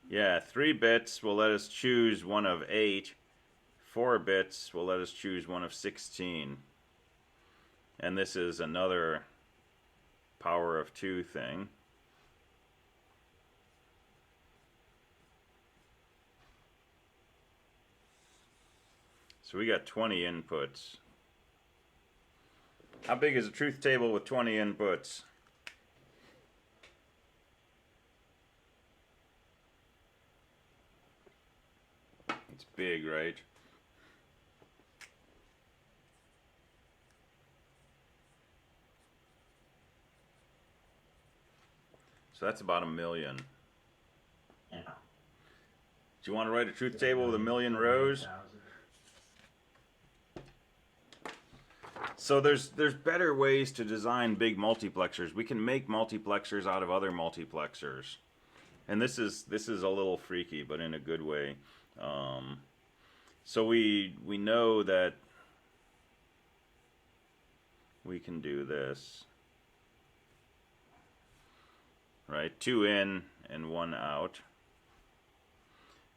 Speaker 1: Yeah, 3 bits will let us choose one of 8. 4 bits will let us choose one of 16. And this is another power of 2 thing. So we got 20 inputs. How big is a truth table with 20 inputs? It's big, right? So that's about 1 million.
Speaker 2: Yeah.
Speaker 1: Do you want to write a truth table with 1 million rows? So there's better ways to design big multiplexers. We can make multiplexers out of other multiplexers, and this is a little freaky, but in a good way. So we know that we can do this, right? 2 in and 1 out.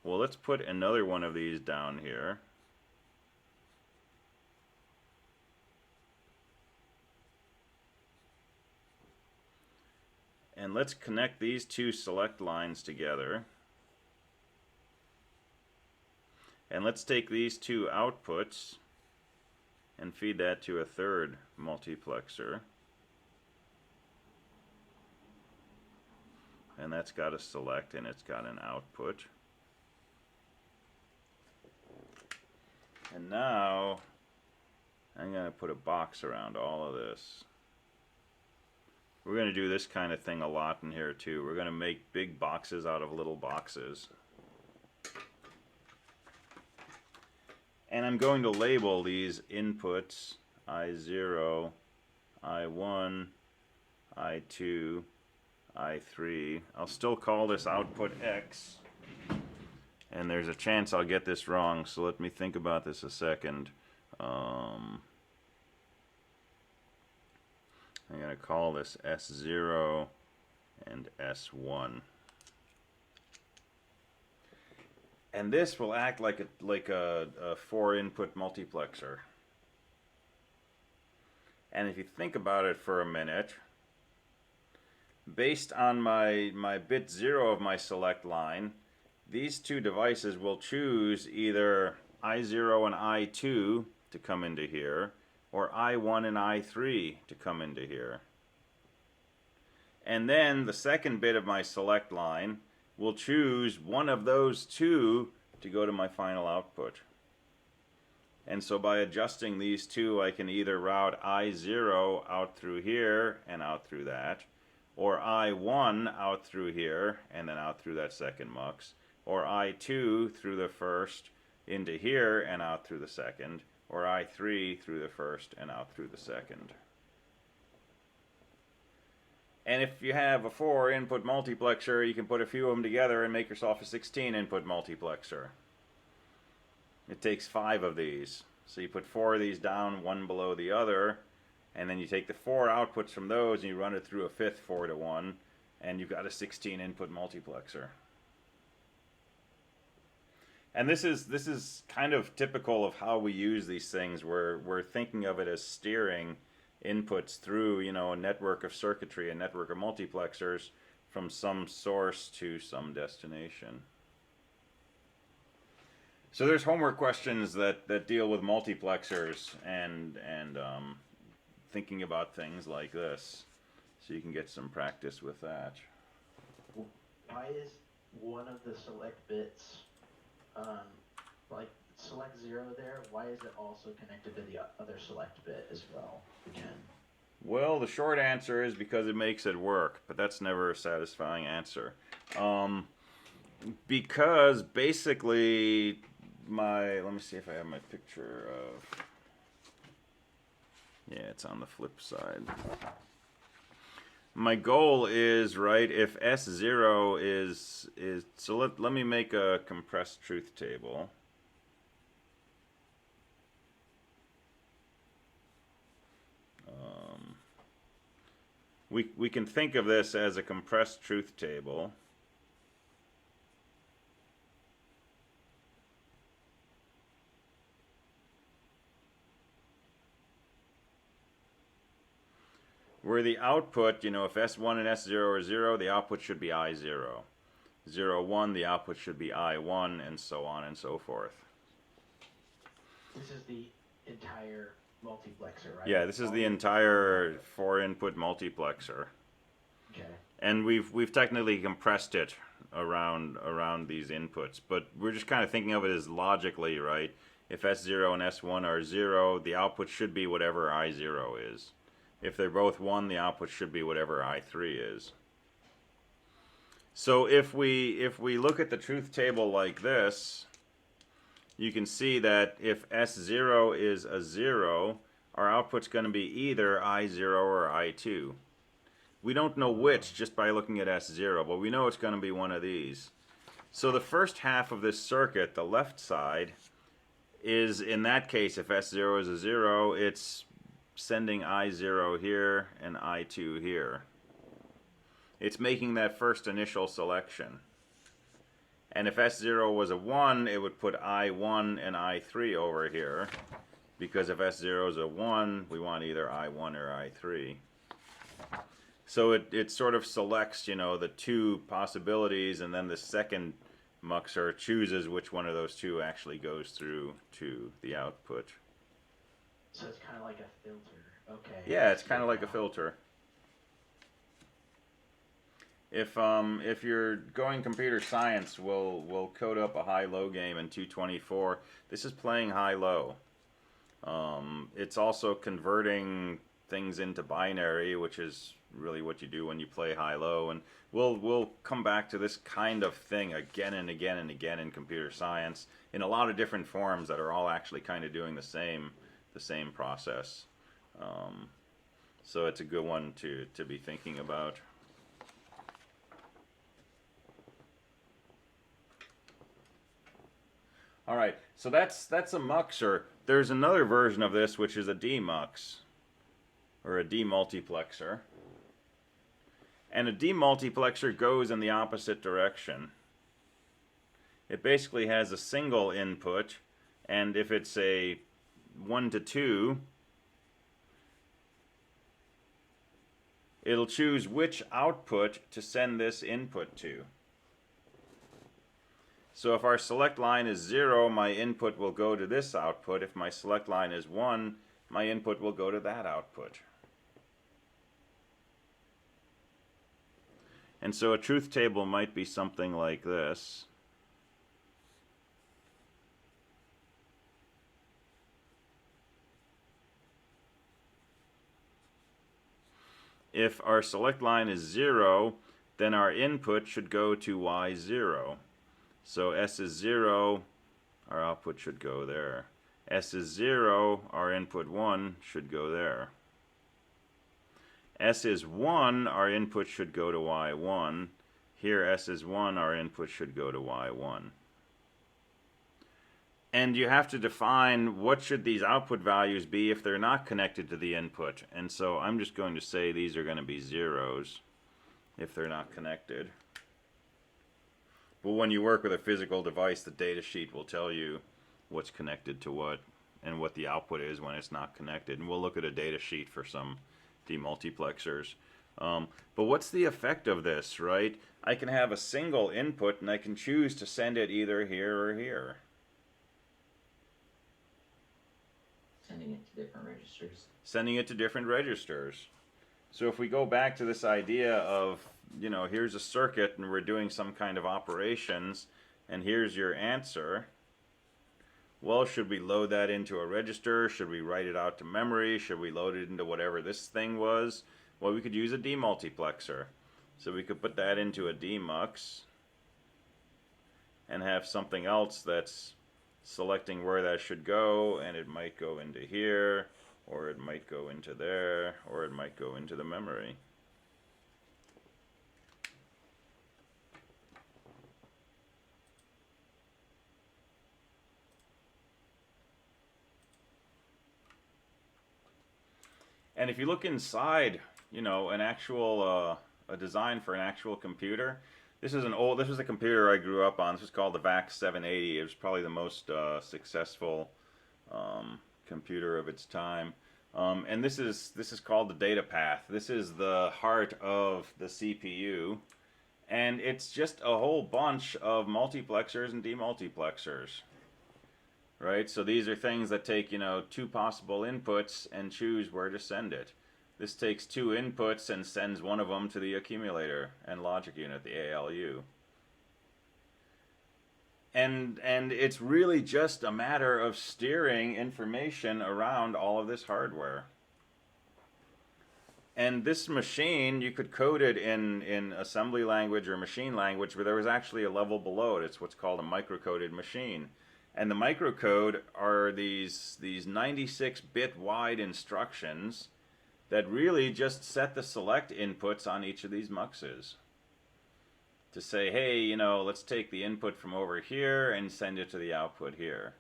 Speaker 1: Well, let's put another one of these down here. And let's connect these 2 select lines together. And let's take these 2 outputs and feed that to a third multiplexer. And that's got a select and it's got an output. And now I'm going to put a box around all of this. We're going to do this kind of thing a lot in here too. We're going to make big boxes out of little boxes. And I'm going to label these inputs I0, I1, I2, I3. I'll still call this output X. And there's a chance I'll get this wrong, so let me think about this a second. I'm going to call this S0 and S1. And this will act like a 4-input multiplexer. And if you think about it for a minute, based on my bit 0 of my select line, these two devices will choose either I0 and I2 to come into here, or I1 and I3 to come into here. And then the second bit of my select line will choose one of those two to go to my final output. And so by adjusting these two, I can either route I0 out through here and out through that, or I1 out through here and then out through that second mux, or I2 through the first into here and out through the second, or I3 through the first and out through the second. And if you have a 4-input multiplexer, you can put a few of them together and make yourself a 16-input multiplexer. It takes 5 of these. So you put 4 of these down, one below the other, and then you take the 4 outputs from those and you run it through a 5th 4-to-1, and you've got a 16-input multiplexer. And this is kind of typical of how we use these things. We're thinking of it as steering inputs through, you know, a network of circuitry, a network of multiplexers from some source to some destination. So there's homework questions that deal with multiplexers and thinking about things like this, so you can get some practice with that.
Speaker 2: Why is one of the select bits, like select 0 there, why is it also connected to the other select bit as well again?
Speaker 1: Well, the short answer is because it makes it work, but that's never a satisfying answer. Because basically let me see if I have my picture of, yeah, it's on the flip side. My goal is, right, if S0 is so let me make a compressed truth table. We can think of this as a compressed truth table. Where the output, you know, if S1 and S0 are 0, the output should be I0. 0, 1, the output should be I1, and so on and so forth.
Speaker 2: This is the entire multiplexer, right?
Speaker 1: Yeah, this is the entire 4-input multiplexer.
Speaker 2: Okay.
Speaker 1: And we've technically compressed it around these inputs, but we're just kind of thinking of it as logically, right? If S0 and S1 are 0, the output should be whatever I0 is. If they're both 1, the output should be whatever I3 is. So if we look at the truth table like this, you can see that if S0 is a 0, our output's going to be either I0 or I2. We don't know which just by looking at S0, but we know it's going to be one of these. So the first half of this circuit, the left side, is, in that case, if S0 is a 0, it's sending I0 here and I2 here. It's making that first initial selection. And if S0 was a 1, it would put I1 and I3 over here, because if S0 is a 1, we want either I1 or I3. So it sort of selects, you know, the two possibilities, and then the second muxer chooses which one of those two actually goes through to the output.
Speaker 2: So it's kind of like a filter. Okay.
Speaker 1: Yeah, it's kind of like a filter. If you're going computer science, we'll code up a high-low game in 224. This is playing high-low. It's also converting things into binary, which is really what you do when you play high-low. And we'll come back to this kind of thing again and again and again in computer science in a lot of different forms that are all actually kind of doing the same process. So it's a good one to be thinking about. All right, so that's a muxer. There's another version of this which is a demux. or a demultiplexer. And a demultiplexer goes in the opposite direction. It basically has a single input, and if it's a 1 to 2, it'll choose which output to send this input to. So if our select line is 0, my input will go to this output. If my select line is 1, my input will go to that output. And so a truth table might be something like this. If our select line is 0, then our input should go to Y0. So S is 0, our output should go there. S is 0, our input 1 should go there. S is 1, our input should go to Y1. Here S is 1, our input should go to Y1. And you have to define what should these output values be if they're not connected to the input. And so I'm just going to say these are going to be zeros if they're not connected. But when you work with a physical device, the data sheet will tell you what's connected to what and what the output is when it's not connected. And we'll look at a data sheet for some demultiplexers. But what's the effect of this, right? I can have a single input and I can choose to send it either here or here.
Speaker 5: Sending it to different registers.
Speaker 1: Sending it to different registers. So if we go back to this idea of, you know, here's a circuit and we're doing some kind of operations and here's your answer. Well, should we load that into a register? Should we write it out to memory? Should we load it into whatever this thing was? Well, we could use a demultiplexer. So we could put that into a demux and have something else that's selecting where that should go, and it might go into here, or it might go into there, or it might go into the memory. And if you look inside, you know, an actual a design for an actual computer, this was a computer I grew up on. This was called the VAX 780. It was probably the most successful computer of its time. And this is called the data path. This is the heart of the CPU, and it's just a whole bunch of multiplexers and demultiplexers. Right? So these are things that take, you know, 2 possible inputs and choose where to send it. This takes 2 inputs and sends one of them to the accumulator and logic unit, the ALU. And it's really just a matter of steering information around all of this hardware. And this machine, you could code it in assembly language or machine language, but there was actually a level below it. It's what's called a microcoded machine. And the microcode are these 96-bit wide instructions that really just set the select inputs on each of these muxes. To say, hey, you know, let's take the input from over here and send it to the output here.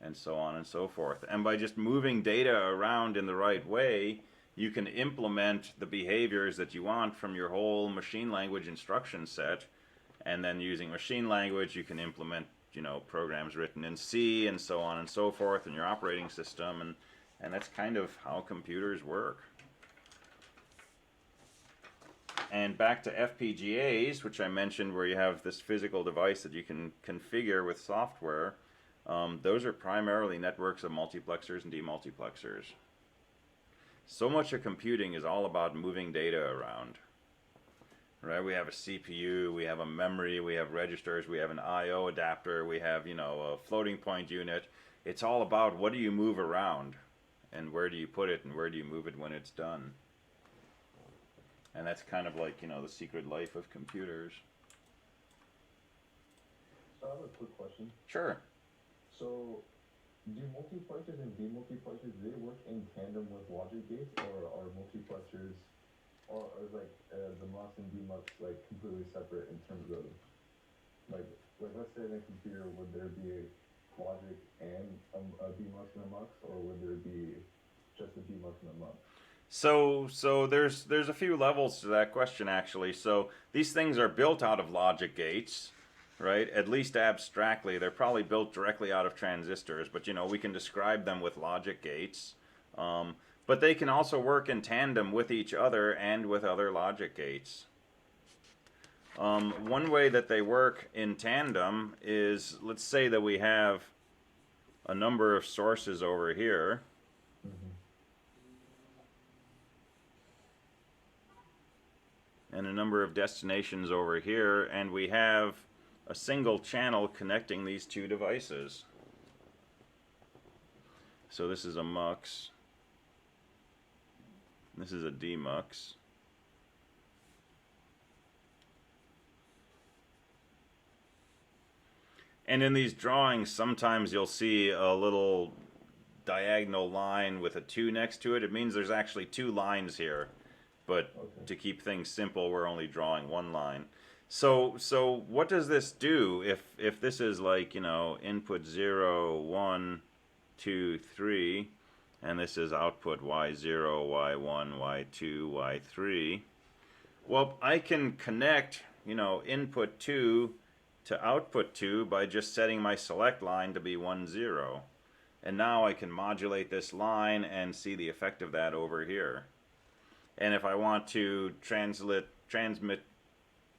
Speaker 1: And so on and so forth. And by just moving data around in the right way, you can implement the behaviors that you want from your whole machine language instruction set. And then using machine language, you can implement, you know, programs written in C and so on and so forth in your operating system, and that's kind of how computers work. And back to FPGAs, which I mentioned, where you have this physical device that you can configure with software, those are primarily networks of multiplexers and demultiplexers. So much of computing is all about moving data around. Right, we have a CPU, we have a memory, we have registers, we have an I/O adapter, we have, you know, a floating point unit. It's all about what do you move around, and where do you put it, and where do you move it when it's done. And that's kind of like, you know, the secret life of computers.
Speaker 9: So I have a quick question.
Speaker 1: Sure.
Speaker 9: So, do multiplexers and demultiplexers, do they work in tandem with logic gates, or are multiplexers, or is like the mux and demux like completely separate in terms of like let's say in a computer, would there be a logic and a demux and a mux, or would there be just a demux and a mux?
Speaker 1: So there's a few levels to that question actually. So these things are built out of logic gates, right? At least abstractly, they're probably built directly out of transistors, but you know we can describe them with logic gates. But they can also work in tandem with each other and with other logic gates. One way that they work in tandem is, let's say that we have a number of sources over here. And a number of destinations over here, and we have a single channel connecting these two devices. So this is a mux. This is a demux. And in these drawings, sometimes you'll see a little diagonal line with a 2 next to it. It means there's actually 2 lines here. But to keep things simple, we're only drawing 1 line. So what does this do if this is like, you know, input 0, 1, 2, 3, and this is output y0, y1, y2, y3? Well, I can connect, you know, input 2 to output 2 by just setting my select line to be 1, 0. And now I can modulate this line and see the effect of that over here. And if I want to transmit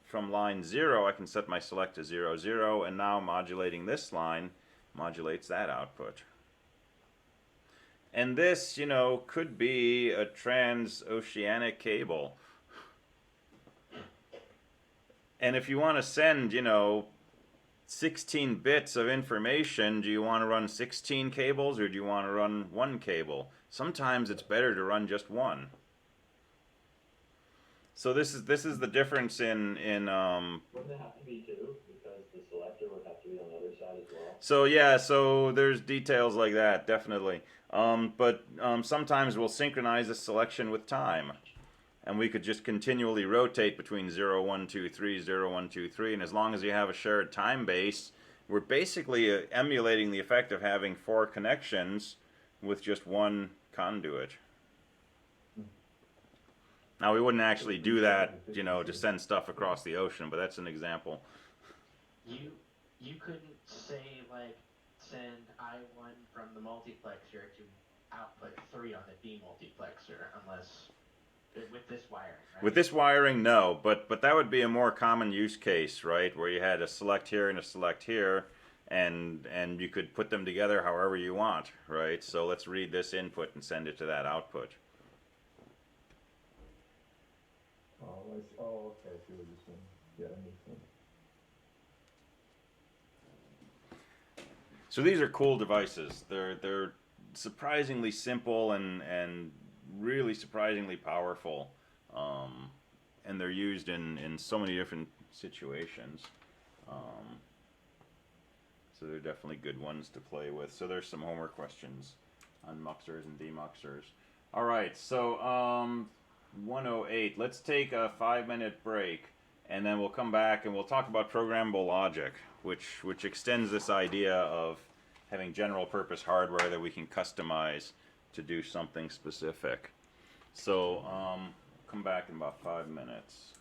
Speaker 1: from line 0, I can set my select to 0, 0, and now modulating this line modulates that output. And this, you know, could be a transoceanic cable. And if you want to send, you know, 16 bits of information, do you want to run 16 cables or do you want to run 1 cable? Sometimes it's better to run just 1. So this is the difference in
Speaker 3: Wouldn't it have to be 2? Because the selector would have to be on the other side as well.
Speaker 1: So yeah, so there's details like that, definitely. But sometimes we'll synchronize the selection with time. And we could just continually rotate between 0, 1, 2, 3, 0, 1, 2, 3. And as long as you have a shared time base, we're basically emulating the effect of having 4 connections with just 1 conduit. Now, we wouldn't actually do that, you know, to send stuff across the ocean, but that's an example.
Speaker 2: You couldn't say, like, send I1 from the multiplexer to output 3 on the demultiplexer unless, with this wiring, right?
Speaker 1: With this wiring, no, but that would be a more common use case, right, where you had a select here and a select here, and you could put them together however you want, right? So let's read this input and send it to that output.
Speaker 9: Oh, okay, I see what you're saying. Yeah, that makes sense.
Speaker 1: So these are cool devices. They're surprisingly simple and really surprisingly powerful, and they're used in so many different situations. So they're definitely good ones to play with. So there's some homework questions on muxers and demuxers. All right, so 108. Let's take a 5-minute break, and then we'll come back and we'll talk about programmable logic, which extends this idea of having general purpose hardware that we can customize to do something specific. So come back in about 5 minutes.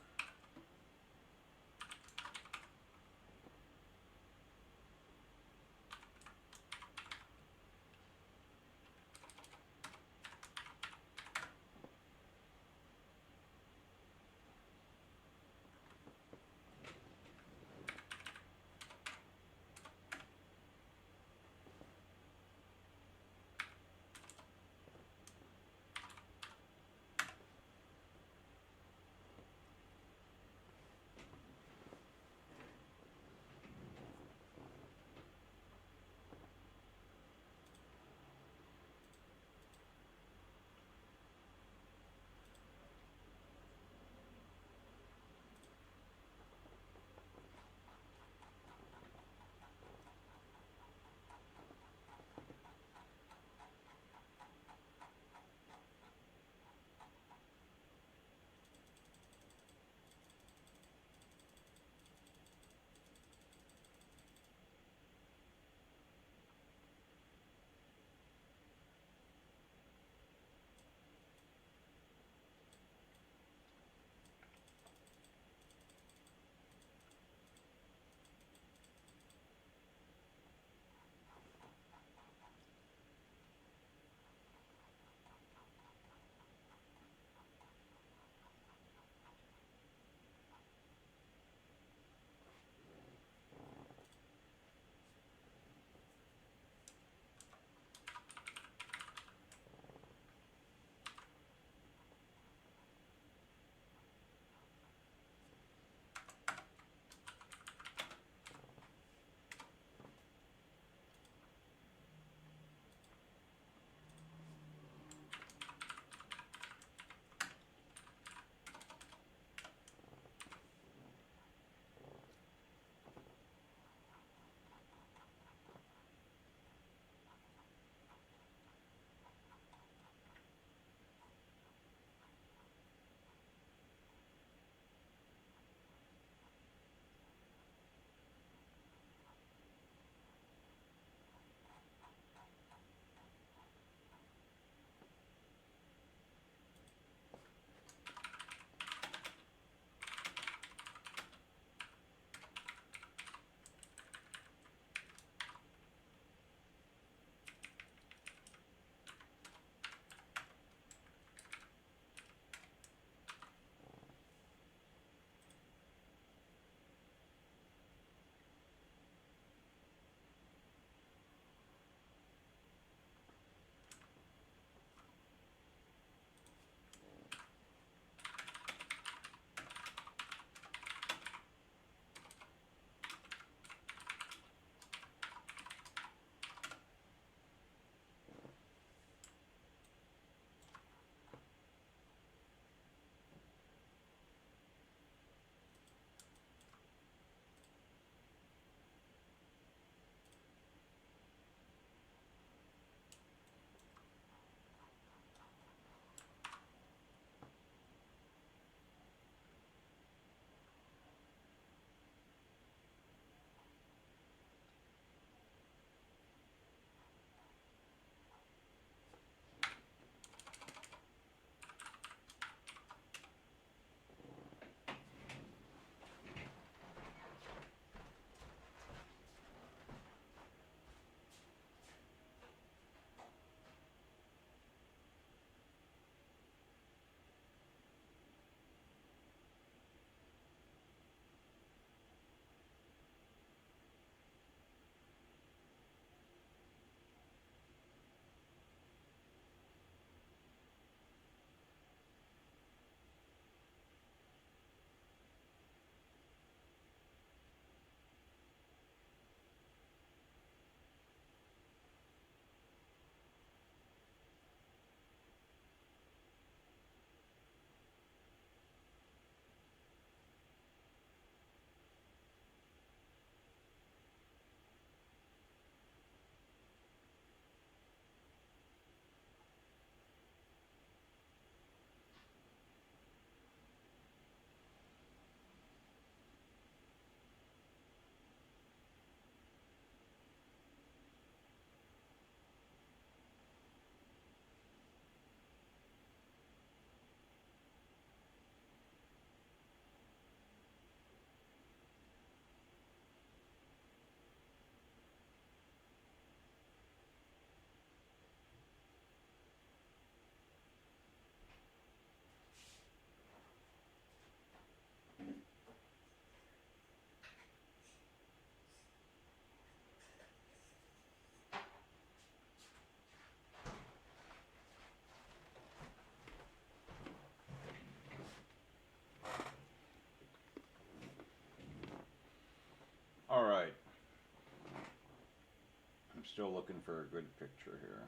Speaker 1: still looking for a good picture here.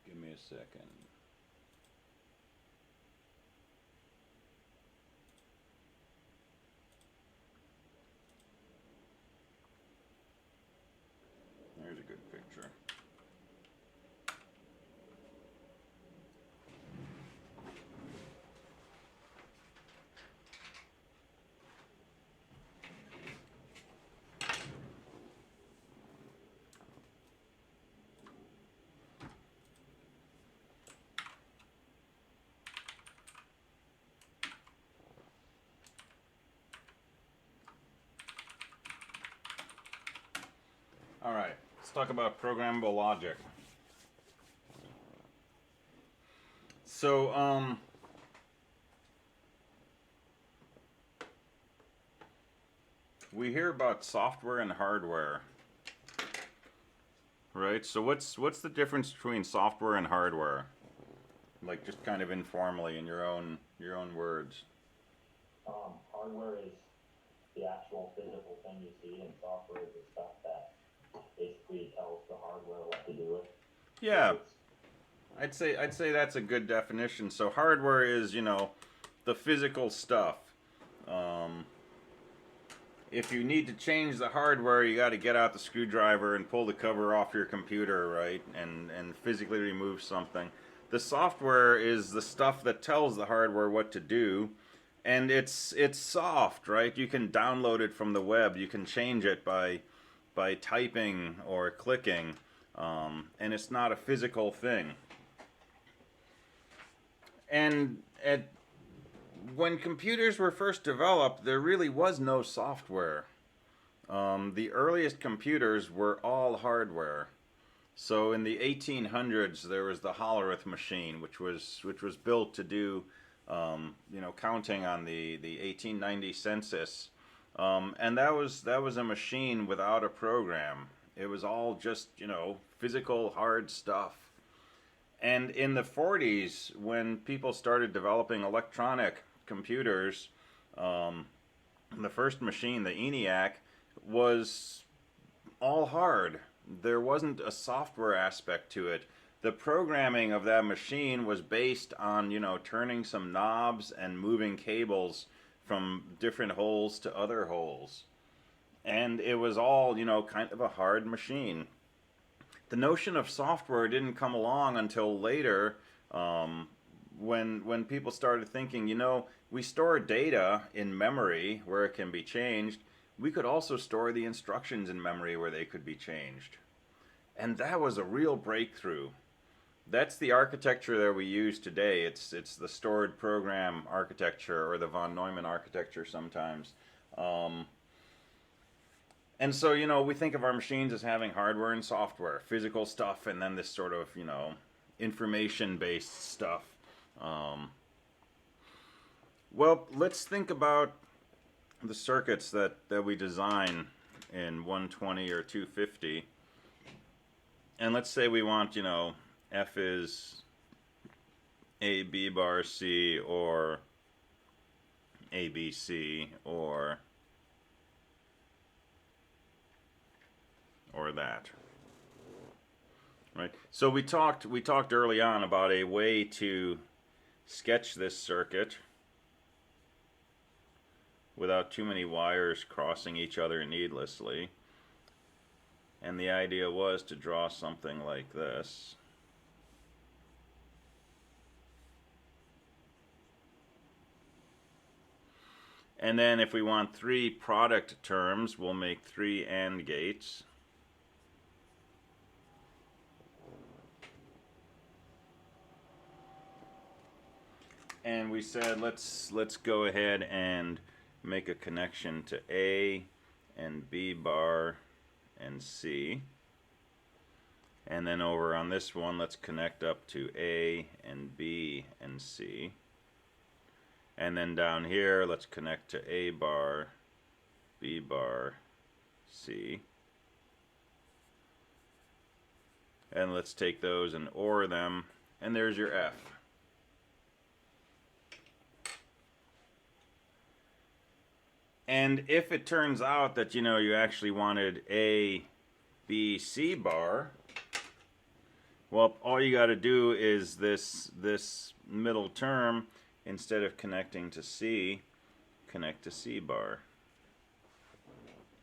Speaker 1: Give me a second. There's a good picture. All right, let's talk about programmable logic. So, we hear about software and hardware, right? So what's the difference between software and hardware? Like just kind of informally in your own words.
Speaker 3: Hardware is the actual physical thing you see, and software is the stuff that basically tells the hardware what to do with.
Speaker 1: Yeah, I'd say that's a good definition. So hardware is, you know, the physical stuff. If you need to change the hardware, you got to get out the screwdriver and pull the cover off your computer, right? And physically remove something. The software is the stuff that tells the hardware what to do, and it's soft, right? You can download it from the web. You can change it by typing or clicking, and it's not a physical thing. And when computers were first developed, there really was no software. The earliest computers were all hardware. So in the 1800s, there was the Hollerith machine, which was built to do, you know, counting on the 1890 census, and that was a machine without a program. It was all just, you know, physical hard stuff. And in the 40s, when people started developing electronic computers, the first machine, the ENIAC, was all hard. There wasn't a software aspect to it. The programming of that machine was based on, you know, turning some knobs and moving cables from different holes to other holes. And it was all, you know, kind of a hard machine. The notion of software didn't come along until later, when people started thinking, you know, we store data in memory where it can be changed. We could also store the instructions in memory where they could be changed. And that was a real breakthrough. That's the architecture that we use today. It's the stored program architecture, or the von Neumann architecture sometimes. And so, you know, we think of our machines as having hardware and software, physical stuff, and then this sort of, you know, information-based stuff. Well, let's think about the circuits that we design in 120 or 250. And let's say we want, you know, F is A, B bar, C, or A, B, C, or that, right? So we talked early on about a way to sketch this circuit without too many wires crossing each other needlessly, and the idea was to draw something like this. And then if we want 3 product terms, we'll make 3 AND gates. And we said let's go ahead and make a connection to A and B bar and C. And then over on this one, let's connect up to A and B and C. And then down here, let's connect to A bar, B bar, C. And let's take those and OR them, and there's your F. And if it turns out that, you actually wanted A, B, C bar, well, all you got to do is this middle term, instead of connecting to C, connect to C bar.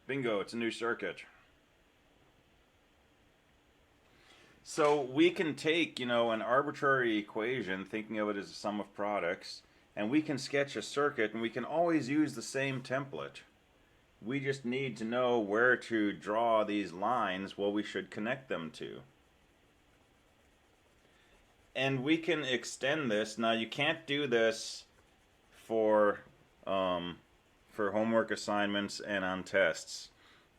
Speaker 1: Bingo, it's a new circuit. So we can take, an arbitrary equation, thinking of it as a sum of products, and we can sketch a circuit, and we can always use the same template. We just need to know where to draw these lines, what we should connect them to. And we can extend this. Now, you can't do this for homework assignments and on tests.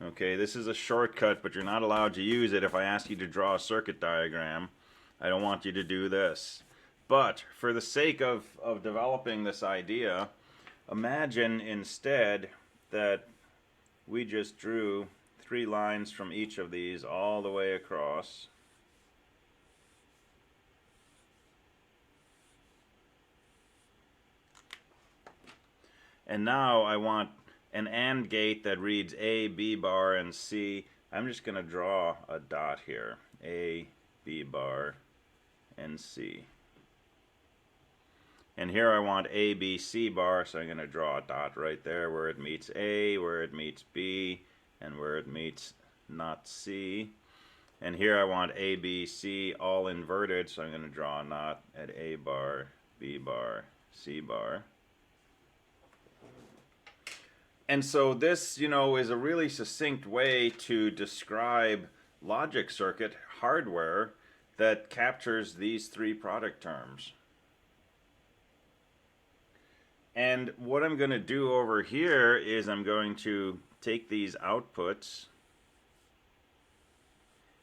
Speaker 1: Okay, this is a shortcut, but you're not allowed to use it if I ask you to draw a circuit diagram. I don't want you to do this. But for the sake of developing this idea, imagine instead that we just drew 3 lines from each of these all the way across. And now I want an AND gate that reads A, B bar, and C. I'm just going to draw a dot here. A, B bar, and C. And here I want A, B, C bar, so I'm going to draw a dot right there where it meets A, where it meets B, and where it meets not C. And here I want A, B, C all inverted, so I'm going to draw a knot at A bar, B bar, C bar. And so this, is a really succinct way to describe logic circuit hardware that captures these 3 product terms. And what I'm going to do over here is I'm going to take these outputs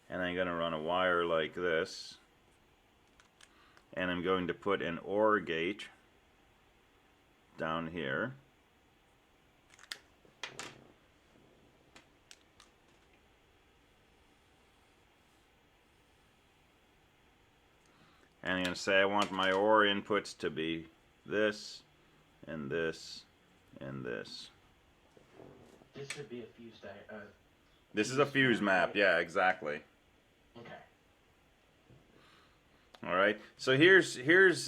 Speaker 1: and I'm going to run a wire like this, and I'm going to put an OR gate down here. And I'm going to say I want my OR inputs to be this, and this, and this.
Speaker 2: This would be a fuse
Speaker 1: this is a fuse map, yeah, exactly.
Speaker 2: Okay.
Speaker 1: All right, so here's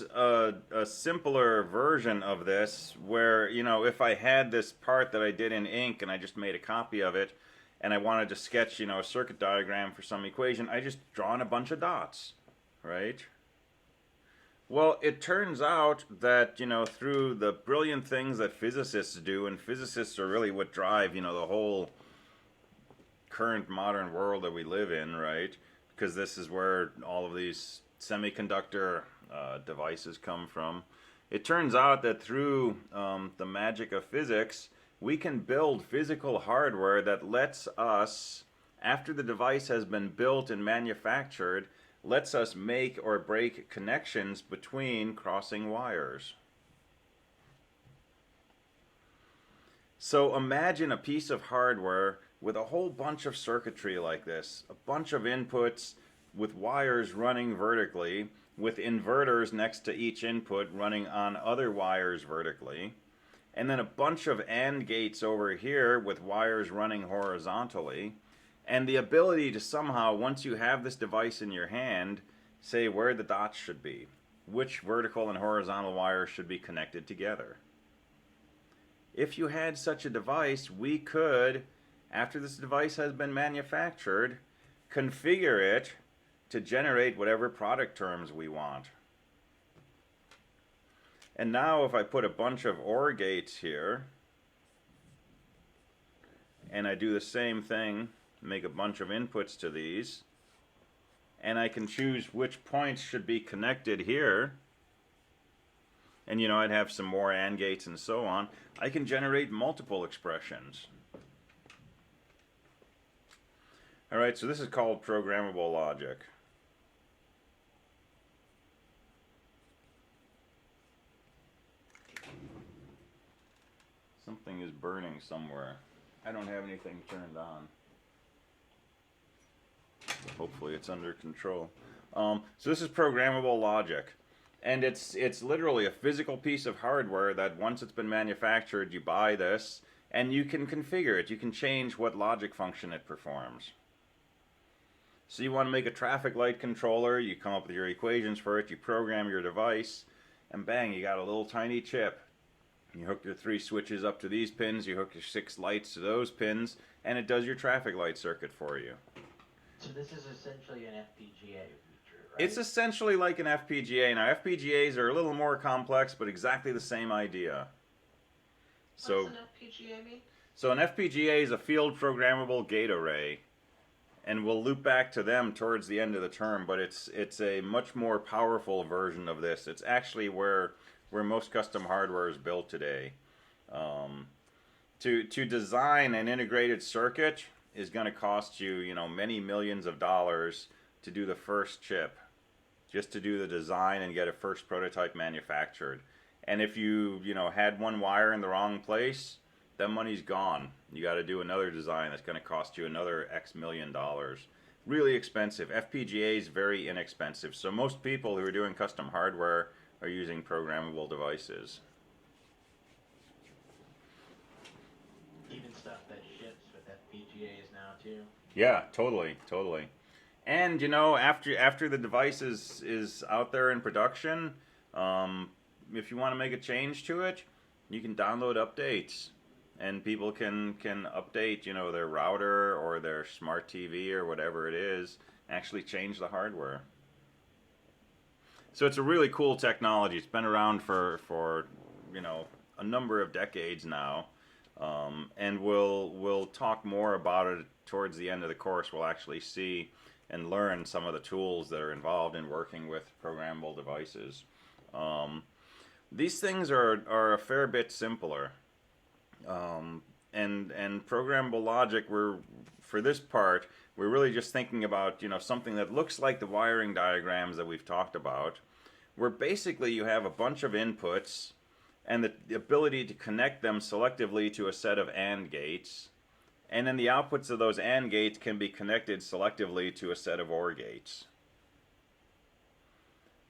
Speaker 1: a simpler version of this where, if I had this part that I did in ink and I just made a copy of it and I wanted to sketch, a circuit diagram for some equation, I just draw in a bunch of dots, right? Well, it turns out that, through the brilliant things that physicists do, and physicists are really what drive, the whole current modern world that we live in, right? Because this is where all of these semiconductor devices come from. It turns out that through the magic of physics, we can build physical hardware that lets us, after the device has been built and manufactured, lets us make or break connections between crossing wires. So imagine a piece of hardware with a whole bunch of circuitry like this, a bunch of inputs with wires running vertically, with inverters next to each input running on other wires vertically, and then a bunch of AND gates over here with wires running horizontally, and the ability to somehow, once you have this device in your hand, say where the dots should be, which vertical and horizontal wires should be connected together. If you had such a device, we could, after this device has been manufactured, configure it to generate whatever product terms we want. And now if I put a bunch of OR gates here, and I do the same thing, make a bunch of inputs to these, and I can choose which points should be connected here, and I'd have some more AND gates and so on, I can generate multiple expressions. Alright, so this is called programmable logic. Something is burning somewhere. I don't have anything turned on. Hopefully it's under control. So this is programmable logic. And it's literally a physical piece of hardware that once it's been manufactured, you buy this, And you can configure it. You can change what logic function it performs. So you want to make a traffic light controller, you come up with your equations for it, you program your device, and bang, you got a little tiny chip. You hook your 3 switches up to these pins, you hook your 6 lights to those pins, and it does your traffic light circuit for you.
Speaker 2: So this is essentially an FPGA feature, right?
Speaker 1: It's essentially like an FPGA. Now, FPGAs are a little more complex, but exactly the same idea.
Speaker 4: What does an FPGA mean?
Speaker 1: So an FPGA is a field programmable gate array. And we'll loop back to them towards the end of the term, but it's a much more powerful version of this. It's actually where most custom hardware is built today. To design an integrated circuit is going to cost you, many millions of dollars to do the first chip, just to do the design and get a first prototype manufactured. And if you had one wire in the wrong place, that money's gone. You got to do another design that's going to cost you another X million dollars. Really expensive. FPGA is very inexpensive. So most people who are doing custom hardware are using programmable devices.
Speaker 2: Even stuff that ships with FPGAs now too.
Speaker 1: Yeah, totally. And after the device is out there in production, if you want to make a change to it, you can download updates. And people can update, their router or their smart TV or whatever it is, actually change the hardware. So it's a really cool technology. It's been around for a number of decades now, and we'll talk more about it towards the end of the course. We'll actually see and learn some of the tools that are involved in working with programmable devices. These things are a fair bit simpler. And programmable logic, for this part, we're really just thinking about, something that looks like the wiring diagrams that we've talked about, where basically you have a bunch of inputs and the ability to connect them selectively to a set of AND gates, and then the outputs of those AND gates can be connected selectively to a set of OR gates.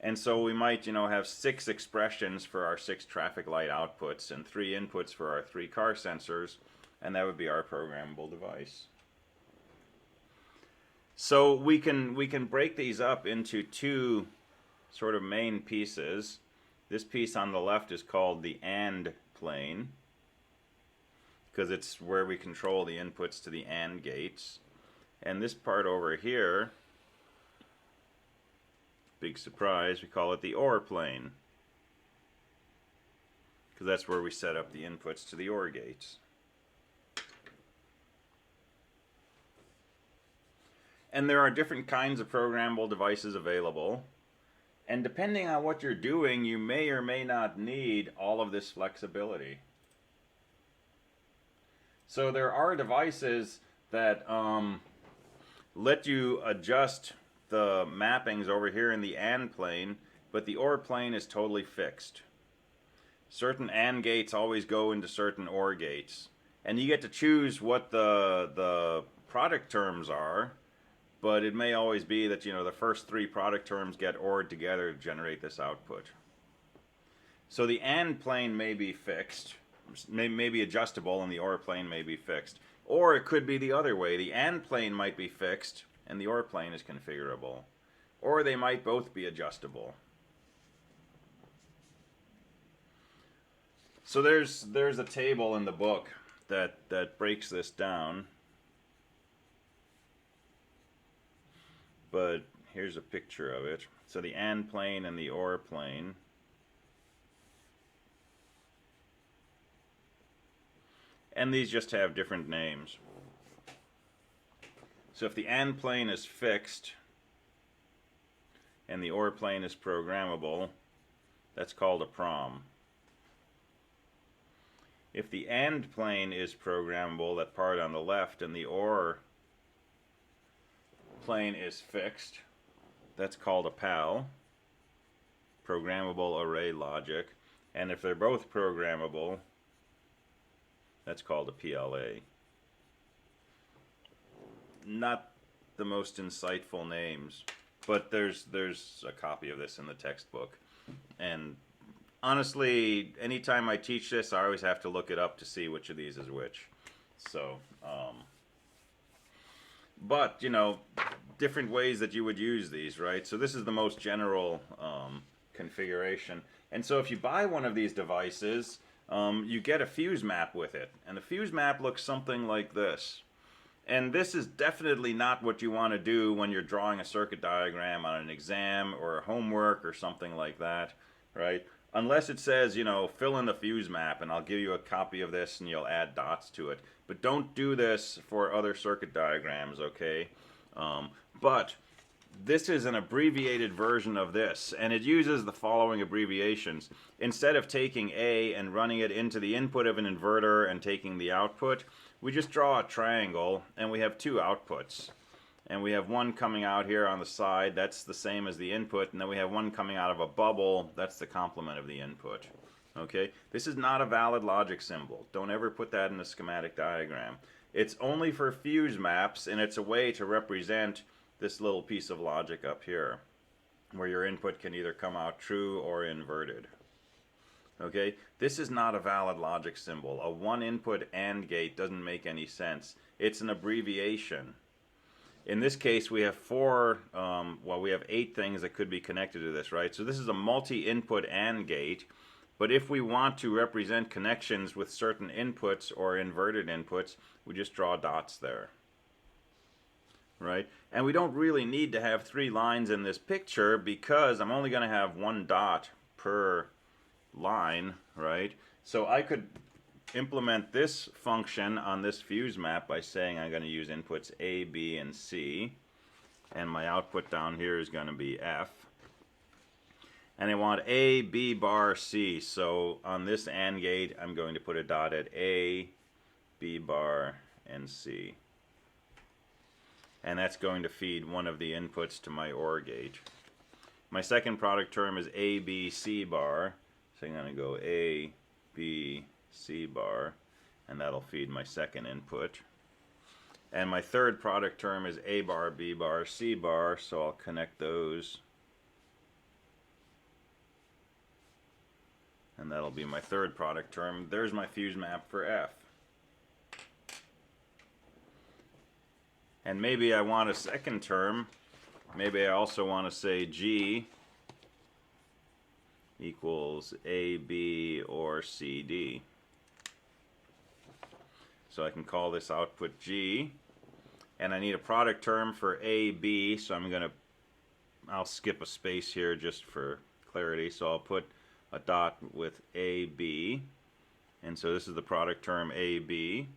Speaker 1: And so we might, have 6 expressions for our 6 traffic light outputs and 3 inputs for our 3 car sensors, and that would be our programmable device. So we can break these up into 2 sort of main pieces. This piece on the left is called the AND plane, because it's where we control the inputs to the AND gates. And this part over here, big surprise, we call it the OR plane, because that's where we set up the inputs to the OR gates. And there are different kinds of programmable devices available, and depending on what you're doing, you may or may not need all of this flexibility. So there are devices that let you adjust the mappings over here in the AND plane, but the OR plane is totally fixed. Certain AND gates always go into certain OR gates, and you get to choose what the product terms are, but it may always be that the first 3 product terms get OR'd together to generate this output. So the AND plane may be fixed, may be adjustable, and the OR plane may be fixed. Or it could be the other way. The AND plane might be fixed, and the OR plane is configurable. Or they might both be adjustable. So there's a table in the book that breaks this down. But here's a picture of it. So the AND plane and the OR plane. And these just have different names. So if the AND plane is fixed and the OR plane is programmable, that's called a prom. If the AND plane is programmable, that part on the left, and the OR plane is fixed, that's called a PAL, programmable array logic. And if they're both programmable, that's called a PLA. Not the most insightful names, but there's a copy of this in the textbook, and honestly, anytime I teach this, I always have to look it up to see which of these is which. So, but, you know, different ways that you would use these, right? So this is the most general configuration. And so if you buy one of these devices, you get a fuse map with it. And the fuse map looks something like this. And this is definitely not what you want to do when you're drawing a circuit diagram on an exam or a homework or something like that, right? Unless it says, you know, fill in the fuse map, and I'll give you a copy of this and you'll add dots to it. But don't do this for other circuit diagrams, okay? But this is an abbreviated version of this, and it uses the following abbreviations. Instead of taking A and running it into the input of an inverter and taking the output, we just draw a triangle, and we have two outputs. And we have one coming out here on the side, that's the same as the input, and then we have one coming out of a bubble, that's the complement of the input. Okay? This is not a valid logic symbol. Don't ever put that in a schematic diagram. It's only for fuse maps, and it's a way to represent this little piece of logic up here, where your input can either come out true or inverted. Okay, this is not a valid logic symbol. A one input AND gate doesn't make any sense. It's an abbreviation. In this case, we have we have 8 things that could be connected to this, right? So this is a multi-input AND gate, but if we want to represent connections with certain inputs or inverted inputs, we just draw dots there. Right? And we don't really need to have 3 lines in this picture because I'm only going to have 1 dot per line, right? So I could implement this function on this fuse map by saying I'm going to use inputs A, B, and C, and my output down here is going to be F. And I want A, B bar, C. So on this AND gate, I'm going to put a dot at A, B bar, and C. And that's going to feed one of the inputs to my OR gate. My second product term is A, B, C bar. So I'm going to go A, B, C bar, and that'll feed my second input. And my third product term is A bar, B bar, C bar, so I'll connect those. And that'll be my third product term. There's my fuse map for F. And maybe I want a second term. Maybe I also want to say G equals AB or CD. So I can call this output G. And I need a product term for AB, so I'll skip a space here just for clarity. So I'll put a dot with AB. And so this is the product term AB.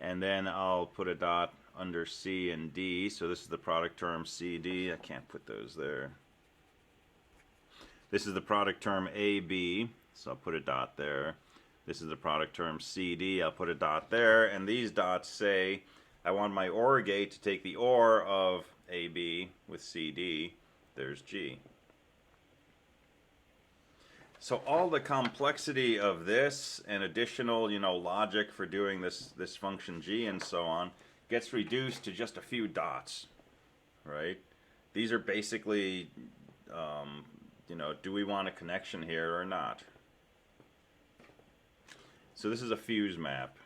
Speaker 1: And then I'll put a dot under C and D. So this is the product term CD. I can't put those there. This is the product term AB, so I'll put a dot there. This is the product term CD, I'll put a dot there. And these dots say I want my OR gate to take the OR of AB with CD. There's G. So all the complexity of this and additional, logic for doing this function G and so on gets reduced to just a few dots, right? These are basically, do we want a connection here or not? So this is a fuse map.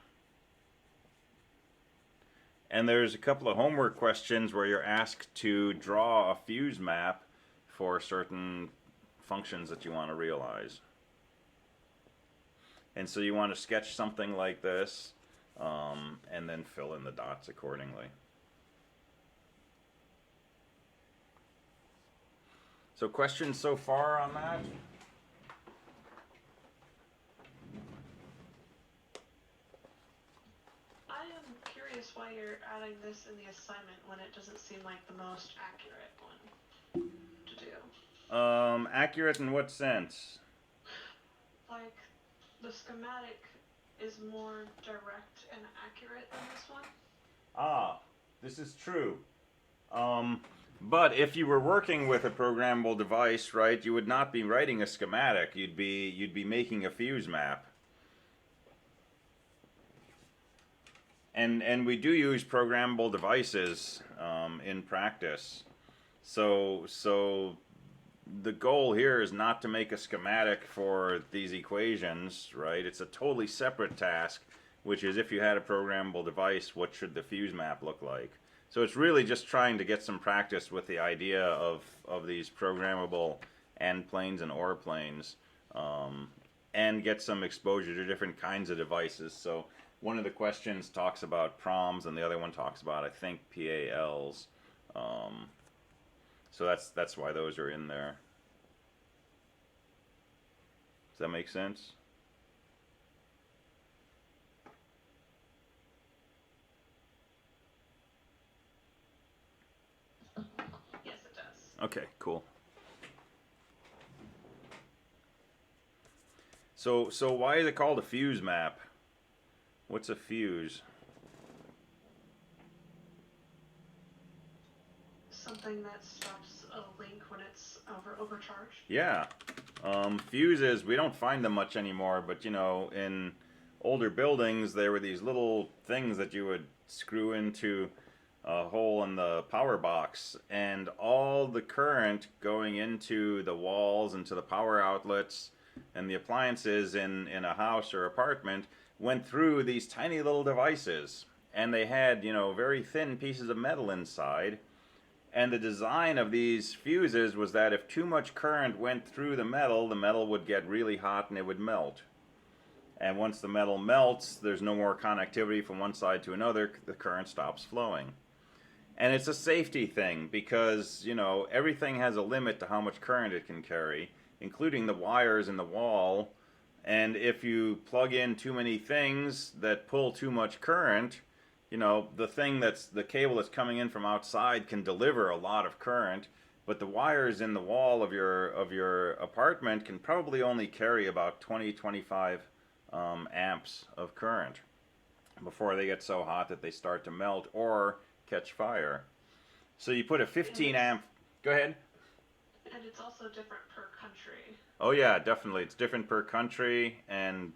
Speaker 1: And there's a couple of homework questions where you're asked to draw a fuse map for certain functions that you want to realize. And so you want to sketch something like this, and then fill in the dots accordingly. So questions so far on that?
Speaker 4: I am curious why you're adding this in the assignment when it doesn't seem like the most accurate one to do.
Speaker 1: Accurate in what sense?
Speaker 4: Like, the schematic is more direct and accurate than this one.
Speaker 1: Ah, this is true. But if you were working with a programmable device, right, you would not be writing a schematic. You'd be making a fuse map. And we do use programmable devices in practice. So the goal here is not to make a schematic for these equations, right? It's a totally separate task, which is if you had a programmable device, what should the fuse map look like? So it's really just trying to get some practice with the idea of these programmable end planes and OR planes, and get some exposure to different kinds of devices. So one of the questions talks about proms, and the other one talks about, I think, PALs. So that's why those are in there. Does that make sense?
Speaker 4: Yes, it does.
Speaker 1: Okay, cool. So why is it called a fuse map? What's a fuse?
Speaker 4: Something that stops a link when it's overcharged.
Speaker 1: Yeah. Fuses, we don't find them much anymore, but you know, in older buildings, there were these little things that you would screw into a hole in the power box, and all the current going into the walls and to the power outlets and the appliances in a house or apartment went through these tiny little devices, and they had, you know, very thin pieces of metal inside. And the design of these fuses was that if too much current went through the metal would get really hot and it would melt. And once the metal melts, there's no more connectivity from one side to another, the current stops flowing. And it's a safety thing because, you know, everything has a limit to how much current it can carry, including the wires in the wall. And if you plug in too many things that pull too much current, you know, the cable that's coming in from outside can deliver a lot of current, but the wires in the wall of your apartment can probably only carry about 25 amps of current before they get so hot that they start to melt or catch fire. So you put a 15 amp. Go ahead.
Speaker 4: And it's also different per country.
Speaker 1: Oh yeah, definitely. It's different per country, and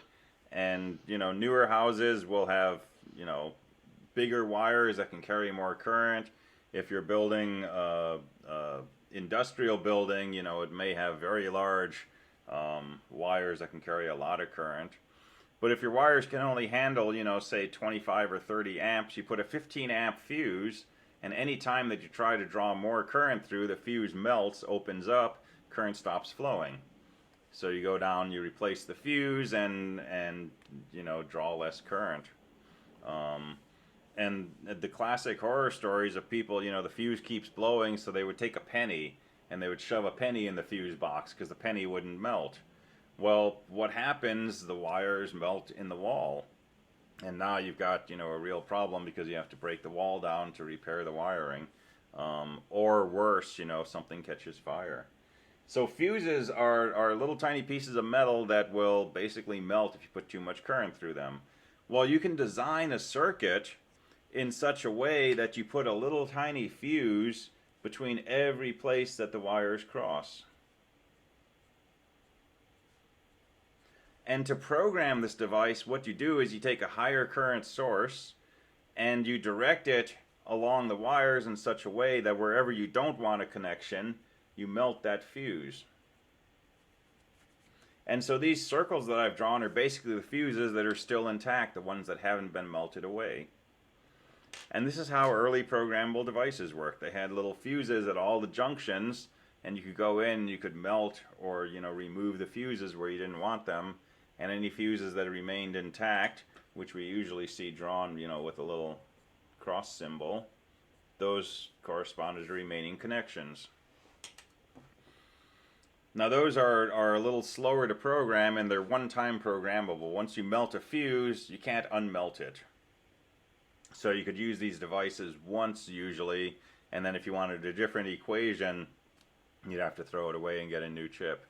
Speaker 1: you know, newer houses will have, you know, bigger wires that can carry more current. If you're building a industrial building, you know, it may have very large wires that can carry a lot of current. But if your wires can only handle, you know, say 25 or 30 amps, you put a 15 amp fuse, and any time that you try to draw more current through, the fuse melts, opens up, current stops flowing. So you go down, you replace the fuse, and you know, draw less current. And the classic horror stories of people, you know, the fuse keeps blowing, so they would take a penny and they would shove a penny in the fuse box because the penny wouldn't melt. Well, what happens? The wires melt in the wall. And now you've got, you know, a real problem because you have to break the wall down to repair the wiring. Or worse, you know, something catches fire. So fuses are little tiny pieces of metal that will basically melt if you put too much current through them. Well, you can design a circuit in such a way that you put a little tiny fuse between every place that the wires cross. And to program this device, what you do is you take a higher current source and you direct it along the wires in such a way that wherever you don't want a connection, you melt that fuse. And so these circles that I've drawn are basically the fuses that are still intact, the ones that haven't been melted away. And this is how early programmable devices worked. They had little fuses at all the junctions, and you could go in, you could melt or, you know, remove the fuses where you didn't want them, and any fuses that remained intact, which we usually see drawn, you know, with a little cross symbol, those correspond to remaining connections. Now those are a little slower to program, and they're one-time programmable. Once you melt a fuse, you can't unmelt it. So you could use these devices once usually, and then if you wanted a different equation, you'd have to throw it away and get a new chip.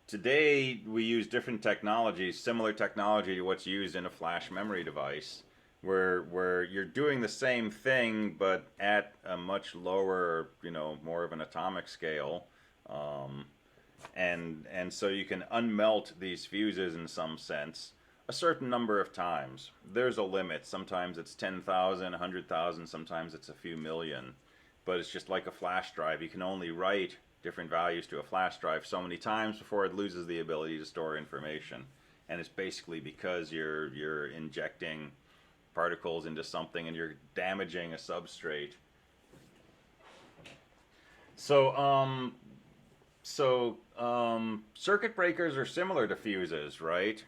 Speaker 1: Today we use different technologies, similar technology to what's used in a flash memory device, where you're doing the same thing but at a much lower, you know, more of an atomic scale. And so you can unmelt these fuses in some sense a certain number of times. There's a limit. Sometimes it's 10,000, 100,000, sometimes it's a few million. But it's just like a flash drive. You can only write different values to a flash drive so many times before it loses the ability to store information. And it's basically because you're injecting particles into something and you're damaging a substrate. So circuit breakers are similar to fuses, right?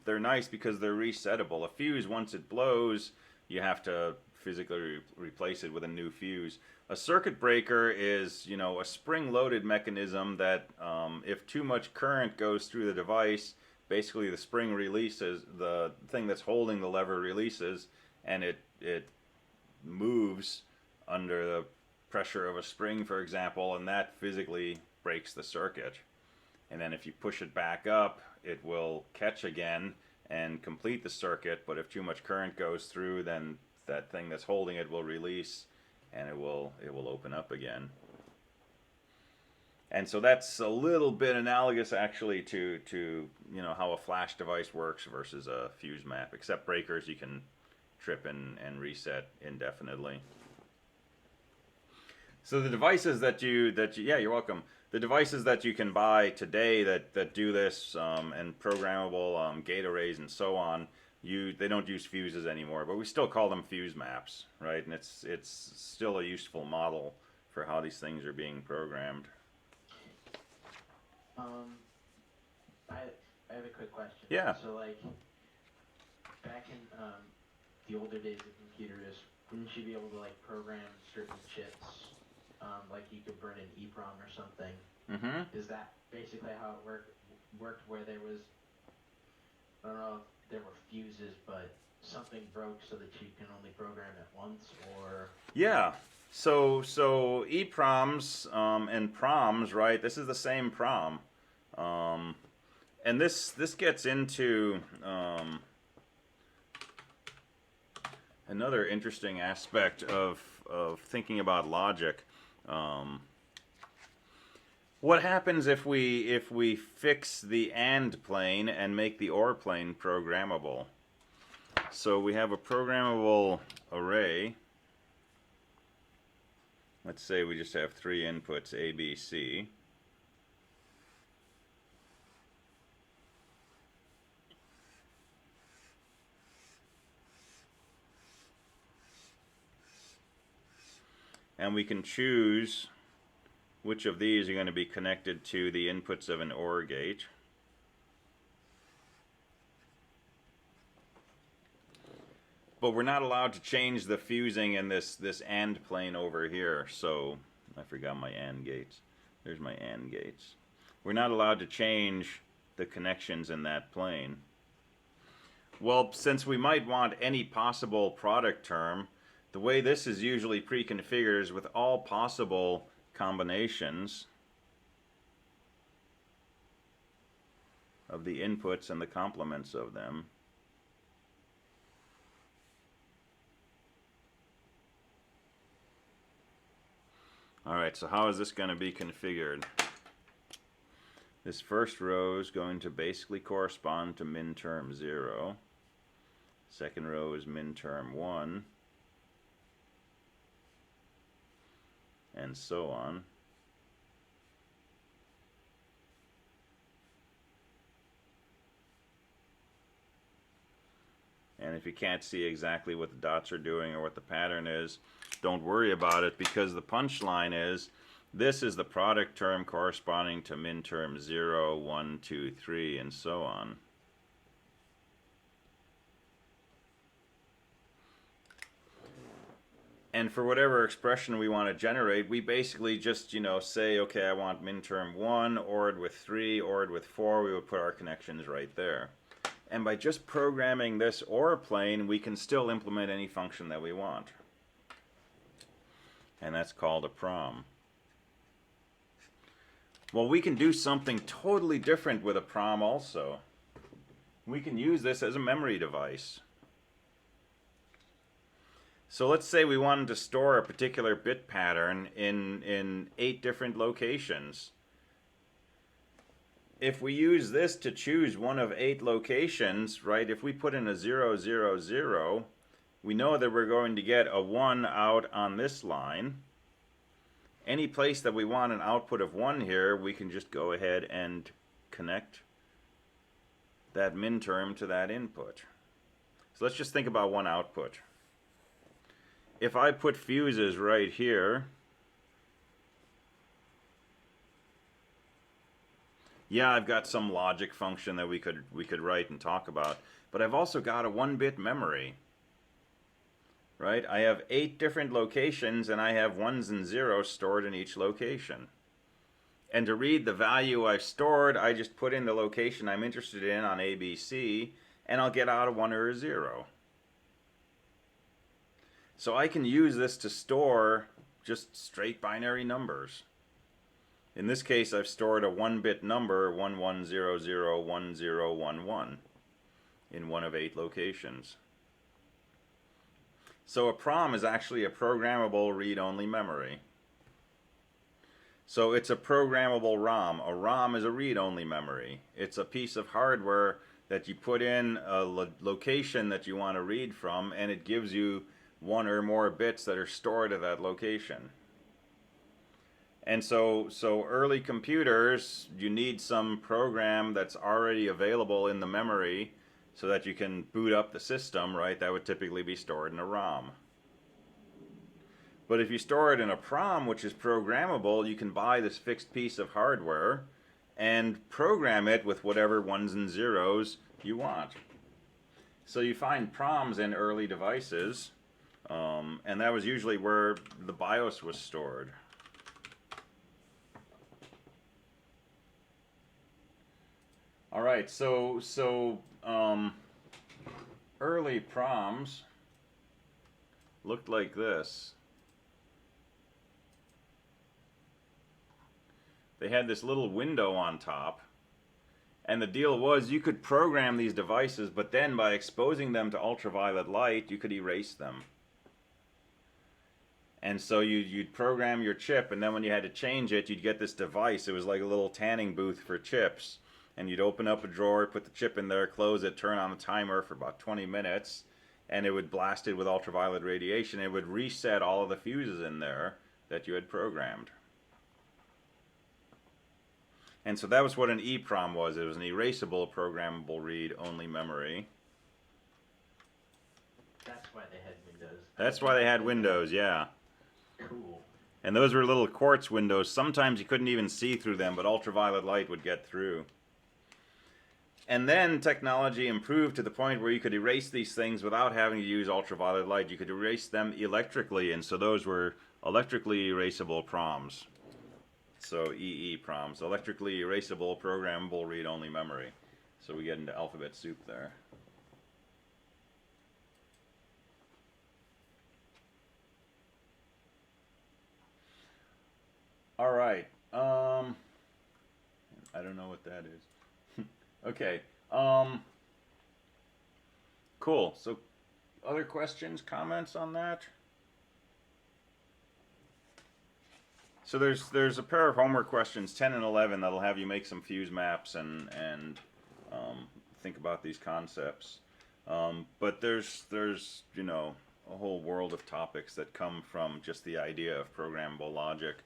Speaker 1: They're nice because they're resettable. A fuse, once it blows, you have to physically replace it with a new fuse. A circuit breaker is, a spring-loaded mechanism that if too much current goes through the device, basically the spring releases, the thing that's holding the lever releases, and it moves under the pressure of a spring, for example, and that physically breaks the circuit. And then if you push it back up, it will catch again and complete the circuit, but if too much current goes through, then that thing that's holding it will release and it will open up again. And so that's a little bit analogous actually to how a flash device works versus a fuse map, except breakers you can trip and reset indefinitely. So the devices that you yeah, you're welcome. The devices that you can buy today that do this and programmable gate arrays and so on, they don't use fuses anymore, but we still call them fuse maps, right? And it's still a useful model for how these things are being programmed.
Speaker 2: I have a quick question.
Speaker 1: Yeah.
Speaker 2: So like back in the older days of computers, wouldn't you be able to like program certain chips? Like you could burn an EEPROM or something.
Speaker 1: Mm-hmm.
Speaker 2: Is that basically how it worked where there was, I don't know if there were fuses, but something broke so that you can only program it once, or?
Speaker 1: Yeah. So EEPROMs and proms, right? This is the same prom. And this gets into another interesting aspect of thinking about logic. What happens if we fix the AND plane and make the OR plane programmable? So we have a programmable array. Let's say we just have 3 inputs, A, B, C. And we can choose which of these are going to be connected to the inputs of an OR gate. But we're not allowed to change the fusing in this AND plane over here. So I forgot my AND gates. There's my AND gates. We're not allowed to change the connections in that plane. Well, since we might want any possible product term, the way this is usually pre-configured is with all possible combinations of the inputs and the complements of them. Alright, so how is this going to be configured? This first row is going to basically correspond to minterm 0. Second row is minterm 1. And so on. And if you can't see exactly what the dots are doing or what the pattern is, don't worry about it, because the punchline is this is the product term corresponding to minterm 0, 1, 2, 3, and so on. And for whatever expression we want to generate, we basically just, say, okay, I want minterm 1 ORed with 3, ORed with 4. We would put our connections right there. And by just programming this OR plane, we can still implement any function that we want. And that's called a prom. Well, we can do something totally different with a prom also. We can use this as a memory device. So let's say we wanted to store a particular bit pattern in 8 different locations. If we use this to choose one of 8 locations, right, if we put in a 0, 0, 0, we know that we're going to get a 1 out on this line. any place that we want an output of 1 here, we can just go ahead and connect that min term to that input. So let's just think about one output. If I put fuses right here, yeah, I've got some logic function that we could write and talk about, but I've also got a 1-bit memory. Right? I have 8 different locations, and I have 1s and 0s stored in each location. And to read the value I've stored, I just put in the location I'm interested in on ABC, and I'll get out a 1 or a 0. So I can use this to store just straight binary numbers. In this case, I've stored a 1-bit number, 11001011, in one of 8 locations. So a prom is actually a programmable read-only memory. So it's a programmable ROM. A ROM is a read-only memory. It's a piece of hardware that you put in a location that you want to read from, and it gives you 1 or more bits that are stored at that location. And so early computers, you need some program that's already available in the memory so that you can boot up the system, right? That would typically be stored in a ROM. But if you store it in a PROM, which is programmable, you can buy this fixed piece of hardware and program it with whatever 1s and 0s you want. So you find PROMs in early devices, and that was usually where the BIOS was stored. All right, so early PROMs looked like this. They had this little window on top, and the deal was you could program these devices, but then by exposing them to ultraviolet light, you could erase them. And so you'd program your chip, and then when you had to change it, you'd get this device. It was like a little tanning booth for chips. And you'd open up a drawer, put the chip in there, close it, turn on the timer for about 20 minutes, and it would blast it with ultraviolet radiation. It would reset all of the fuses in there that you had programmed. And so that was what an EEPROM was. It was an erasable programmable read-only memory.
Speaker 2: That's why they had Windows.
Speaker 1: That's why they had Windows, yeah.
Speaker 2: Cool.
Speaker 1: And those were little quartz windows. Sometimes you couldn't even see through them, but ultraviolet light would get through. And then technology improved to the point where you could erase these things without having to use ultraviolet light. You could erase them electrically, and so those were electrically erasable PROMs. So EEPROMs, electrically erasable programmable read-only memory. So we get into alphabet soup there. All right. I don't know what that is. Okay. Cool. So, other questions, comments on that? So there's a pair of homework questions, 10 and 11, that'll have you make some fuse maps and think about these concepts. But there's you know a whole world of topics that come from just the idea of programmable logic.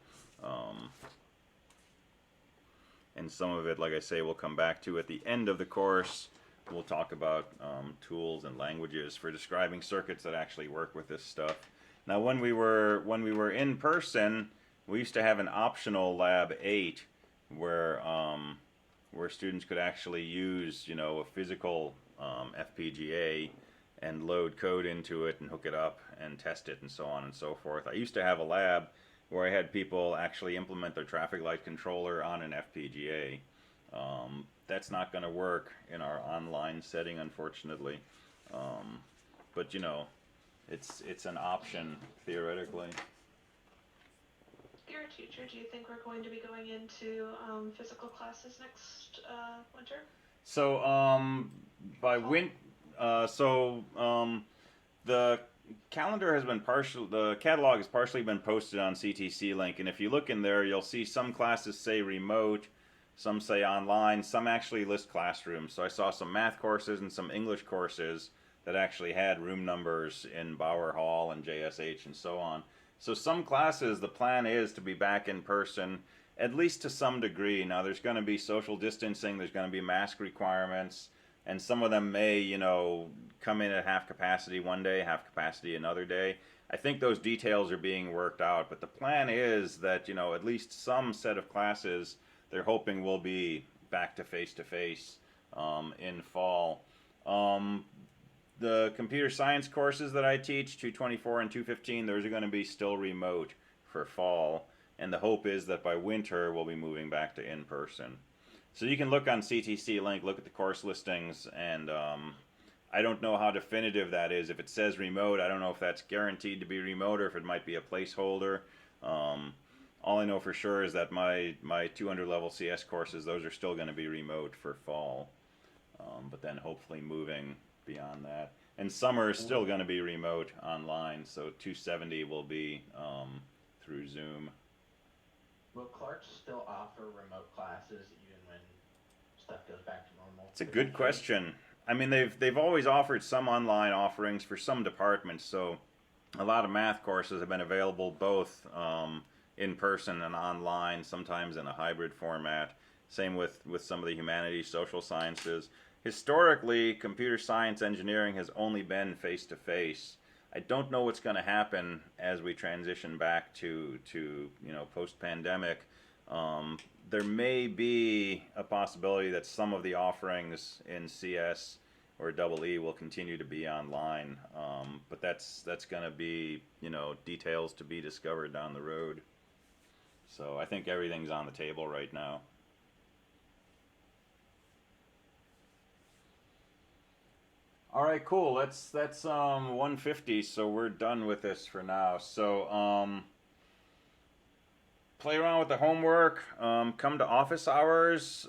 Speaker 1: And some of it, like I say, we'll come back to at the end of the course. We'll talk about tools and languages for describing circuits that actually work with this stuff. Now, when we were in person, we used to have an optional lab 8 where students could actually use, you know, a physical FPGA and load code into it and hook it up and test it and so on and so forth. I used to have a lab where I had people actually implement their traffic light controller on an FPGA. That's not going to work in our online setting, unfortunately. But you know, it's an option theoretically.
Speaker 4: You're a teacher. Do you think we're going to be going into physical classes next winter?
Speaker 1: So the calendar has been the catalog has partially been posted on CTC Link, and if you look in there, you'll see some classes say remote, some say online, some actually list classrooms. So I saw some math courses and some English courses that actually had room numbers in Bauer Hall and JSH and so on. So some classes, the plan is to be back in person, at least to some degree. Now there's going to be social distancing, there's going to be mask requirements, and some of them may, you know, come in at half capacity one day, half capacity another day. I think those details are being worked out, but the plan is that, you know, at least some set of classes they're hoping will be back to face in fall. The computer science courses that I teach, 224 and 215, those are going to be still remote for fall, and the hope is that by winter we'll be moving back to in-person. So you can look on CTC Link, look at the course listings, and I don't know how definitive that is. If it says remote, I don't know if that's guaranteed to be remote or if it might be a placeholder. All I know for sure is that my 200 level CS courses, those are still going to be remote for fall, but then hopefully moving beyond that. And summer is still going to be remote online, so 270 will be through Zoom.
Speaker 2: Will Clark still offer remote classes even when stuff goes back to normal?
Speaker 1: It's a good question. I mean, they've always offered some online offerings for some departments, so a lot of math courses have been available both in person and online, sometimes in a hybrid format. Same with some of the humanities, social sciences. Historically, computer science engineering has only been face-to-face. I don't know what's going to happen as we transition back to you know, post-pandemic. There may be a possibility that some of the offerings in CS or EE will continue to be online, but that's going to be, you know, details to be discovered down the road. So I think everything's on the table right now. All right, cool. That's 150, so we're done with this for now. So play around with the homework. Come to office hours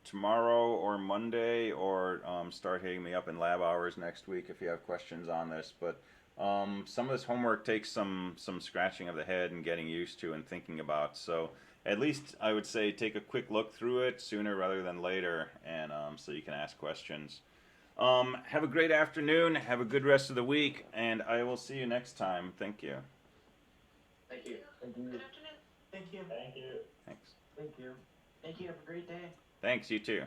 Speaker 1: tomorrow or Monday, or start hitting me up in lab hours next week if you have questions on this. But some of this homework takes some scratching of the head and getting used to and thinking about. So at least I would say take a quick look through it sooner rather than later, and so you can ask questions. Have a great afternoon, have a good rest of the week, and I will see you next time. Thank you.
Speaker 8: Thank you.
Speaker 9: Thank you.
Speaker 4: Good afternoon.
Speaker 2: Thank you.
Speaker 3: Thank you.
Speaker 1: Thanks.
Speaker 2: Thank you. Thank you. Have a great day.
Speaker 1: Thanks, you too.